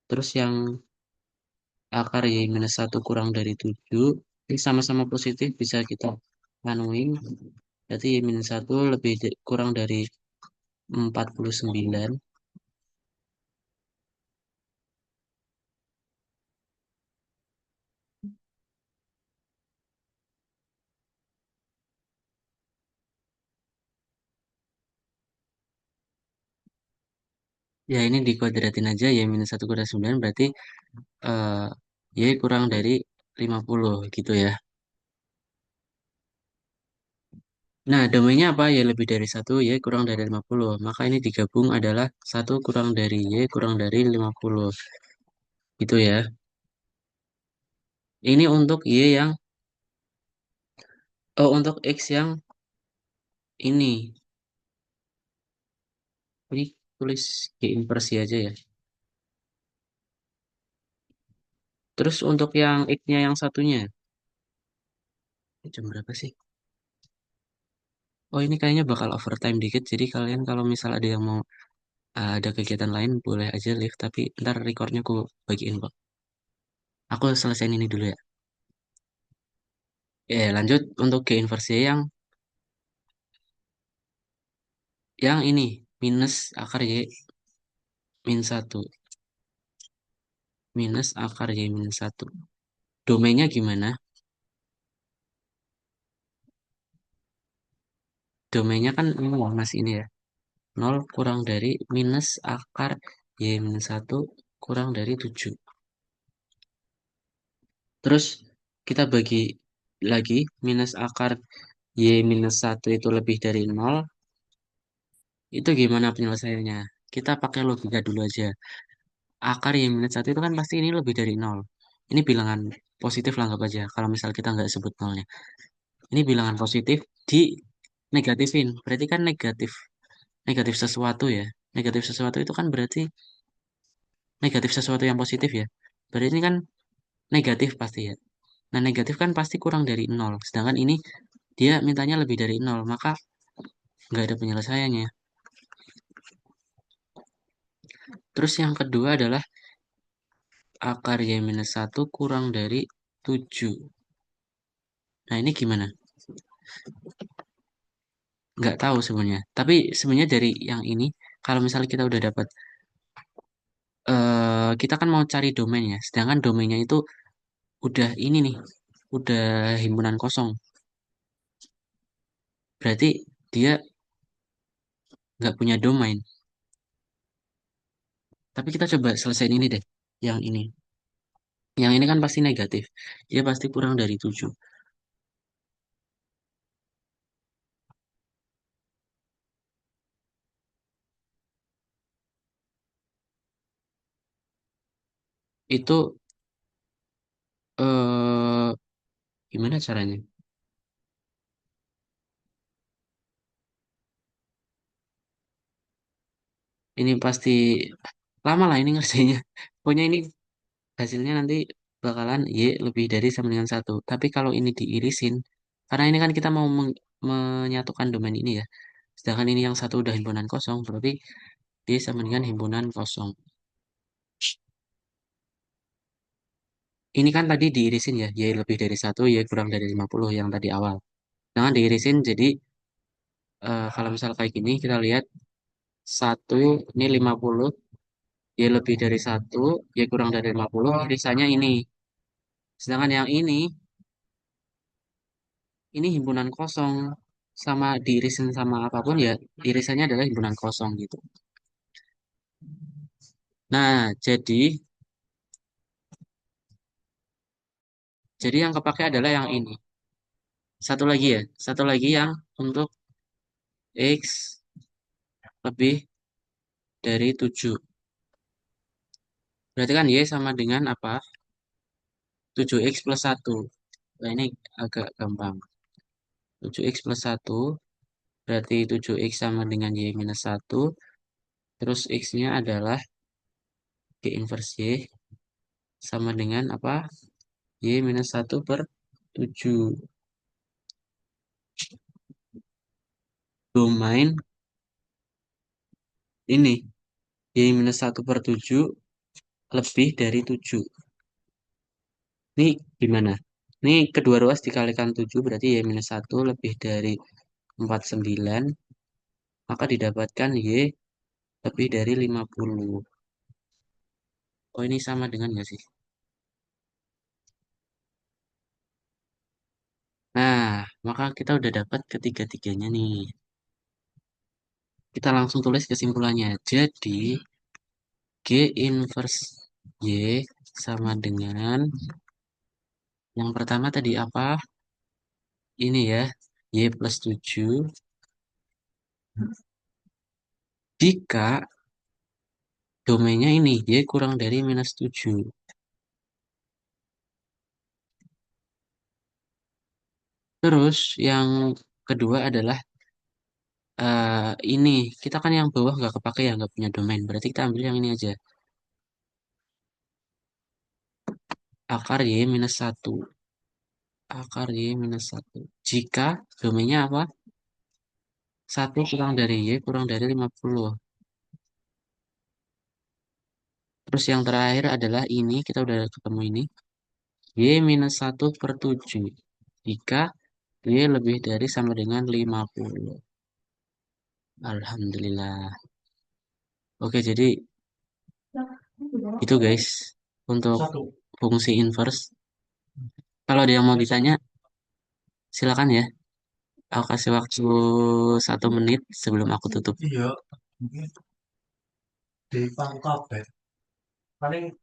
Terus yang akar Y minus 1 kurang dari 7, ini sama-sama positif, bisa kita anuin. Berarti Y minus 1 kurang dari 49. Ya ini dikuadratin aja, Y minus 1 kurang 9 berarti eh, Y kurang dari 50 gitu ya. Nah, domainnya apa? Y lebih dari satu, Y kurang dari 50. Maka ini digabung adalah satu kurang dari Y kurang dari 50. Gitu ya. Ini untuk Y yang, oh untuk X yang ini. Ini tulis Y inversi aja ya. Terus untuk yang X-nya yang satunya. Ini jam berapa sih? Oh ini kayaknya bakal overtime dikit. Jadi kalian kalau misal ada yang mau ada kegiatan lain boleh aja live. Tapi ntar recordnya aku bagiin kok. Aku selesaiin ini dulu ya. Ya lanjut untuk G inversi yang ini. minus akar Y min 1. Minus akar Y min 1. Domainnya gimana? Domainnya kan ini ya, Mas ini ya. 0 kurang dari minus akar Y min 1 kurang dari 7. Terus kita bagi lagi minus akar Y minus 1 itu lebih dari 0. Itu gimana penyelesaiannya? Kita pakai logika dulu aja. Akar Y minus 1 itu kan pasti ini lebih dari 0. Ini bilangan positif lah anggap aja. Kalau misal kita nggak sebut nolnya. Ini bilangan positif di negatifin. Berarti kan negatif. Negatif sesuatu ya. Negatif sesuatu itu kan berarti negatif sesuatu yang positif ya. Berarti ini kan negatif pasti ya. Nah, negatif kan pasti kurang dari 0. Sedangkan ini dia mintanya lebih dari 0. Maka nggak ada penyelesaiannya. Terus yang kedua adalah akar Y minus 1 kurang dari 7. Nah, ini gimana? Nggak tahu sebenarnya. Tapi sebenarnya dari yang ini, kalau misalnya kita udah dapat, kita kan mau cari domain ya. Sedangkan domainnya itu udah ini nih, udah himpunan kosong. Berarti dia nggak punya domain. Tapi kita coba selesaiin ini deh, yang ini. Yang ini kan pasti negatif. Dia pasti kurang dari 7. Itu eh gimana caranya? Ini pasti lama lah ini ngerjainnya. Pokoknya ini hasilnya nanti bakalan Y lebih dari sama dengan 1. Tapi kalau ini diirisin, karena ini kan kita mau menyatukan domain ini ya. Sedangkan ini yang satu udah himpunan kosong, berarti dia sama dengan himpunan kosong. Ini kan tadi diirisin ya, Y lebih dari 1, Y kurang dari 50 yang tadi awal. Jangan diirisin, jadi kalau misal kayak gini, kita lihat 1 ini 50, Y lebih dari 1, Y kurang dari 50, irisannya ini. Sedangkan yang ini himpunan kosong. Sama diirisin sama apapun ya, irisannya adalah himpunan kosong gitu. Nah, jadi yang kepake adalah yang ini. Satu lagi ya, satu lagi yang untuk X lebih dari 7. Berarti kan Y sama dengan apa? 7X plus 1. Nah, ini agak gampang. 7X plus 1, berarti 7X sama dengan Y minus 1. Terus X-nya adalah G inverse Y sama dengan apa? Y minus 1 per 7. Domain ini, Y minus 1 per 7 lebih dari 7. Ini gimana? Ini kedua ruas dikalikan 7 berarti Y minus 1 lebih dari 49. Maka didapatkan Y lebih dari 50. Oh, ini sama dengan nggak sih? Nah, maka kita udah dapat ketiga-tiganya nih. Kita langsung tulis kesimpulannya. Jadi, G inverse Y sama dengan yang pertama tadi apa? Ini ya, Y plus 7. Jika domainnya ini, Y kurang dari minus 7. Terus yang kedua adalah ini. Kita kan yang bawah nggak kepake ya, nggak punya domain. Berarti kita ambil yang ini aja. Akar Y minus 1. Akar Y minus 1. Jika domainnya apa? 1 kurang dari Y kurang dari 50. Terus yang terakhir adalah ini. Kita udah ketemu ini. Y minus 1 per 7. Jika Y lebih dari sama dengan 50. Alhamdulillah. Oke, jadi itu guys untuk fungsi inverse. Kalau ada yang mau ditanya, silakan ya. Aku kasih waktu 1 menit sebelum aku tutup. Iya, di Pangkabet. Paling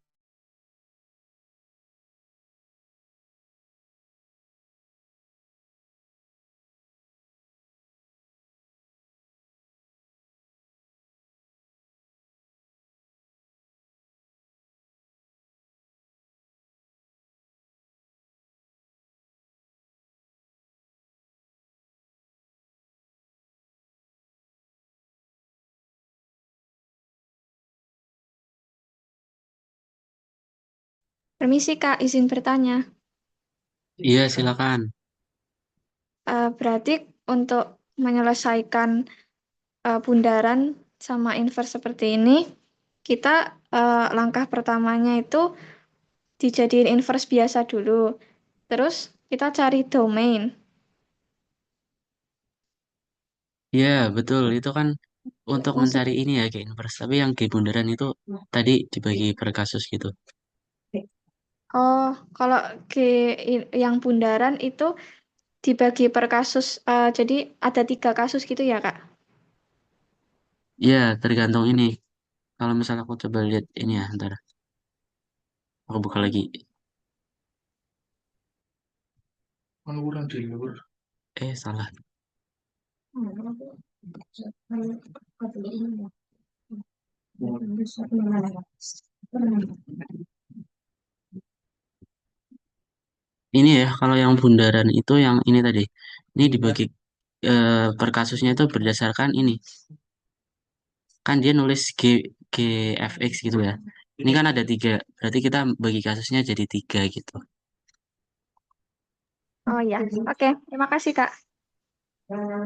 Permisi Kak, izin bertanya. Iya, silakan. Berarti untuk menyelesaikan bundaran sama inverse seperti ini, kita langkah pertamanya itu dijadiin inverse biasa dulu. Terus kita cari domain. Iya, betul. Itu kan untuk mencari ini ya, kayak inverse. Tapi yang kayak bundaran itu tadi dibagi per kasus gitu. Oh, kalau yang bundaran itu dibagi per kasus, jadi ada 3 kasus gitu ya Kak? Iya, tergantung ini. Kalau misalnya aku coba lihat ini ya, ntar aku buka lagi. Salah. Ini ya, kalau yang bundaran itu yang ini tadi. Ini dibagi per kasusnya itu berdasarkan ini. Kan dia nulis GFX gitu ya. Ini kan ada 3. Berarti kita bagi kasusnya jadi 3 gitu. Oh ya, oke. Terima kasih Kak.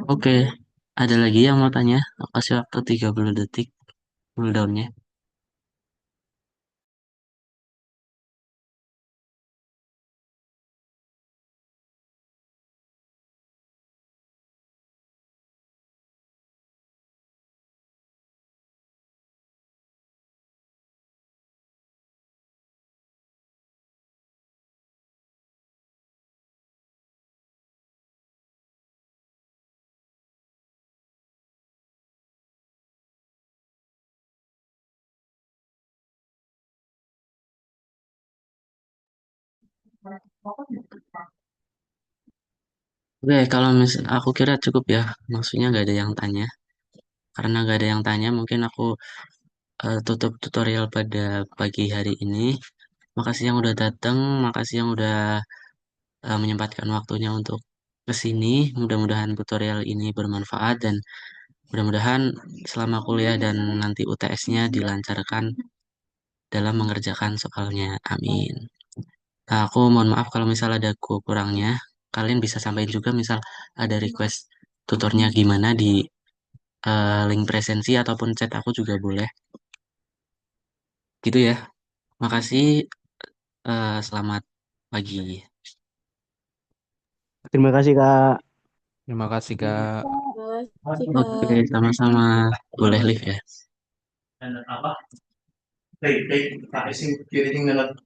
Oke, ada lagi yang mau tanya? Aku kasih waktu 30 detik cooldownnya. Oke, kalau aku kira cukup ya. Maksudnya nggak ada yang tanya. Karena nggak ada yang tanya, mungkin aku tutup tutorial pada pagi hari ini. Makasih yang udah datang, makasih yang udah menyempatkan waktunya untuk kesini. Mudah-mudahan tutorial ini bermanfaat dan mudah-mudahan selama kuliah dan nanti UTS-nya dilancarkan dalam mengerjakan soalnya. Amin. Nah, aku mohon maaf kalau misal ada kurangnya. Kalian bisa sampaikan juga misal ada request tutornya gimana di link presensi ataupun chat aku juga boleh. Gitu ya. Makasih. Selamat pagi. terima kasih Kak. Terima kasih, Kak. Makasih, Oke, Kak. sama-sama. Boleh live ya. Apa? Baik, baik. Pak, sing kiri tinggal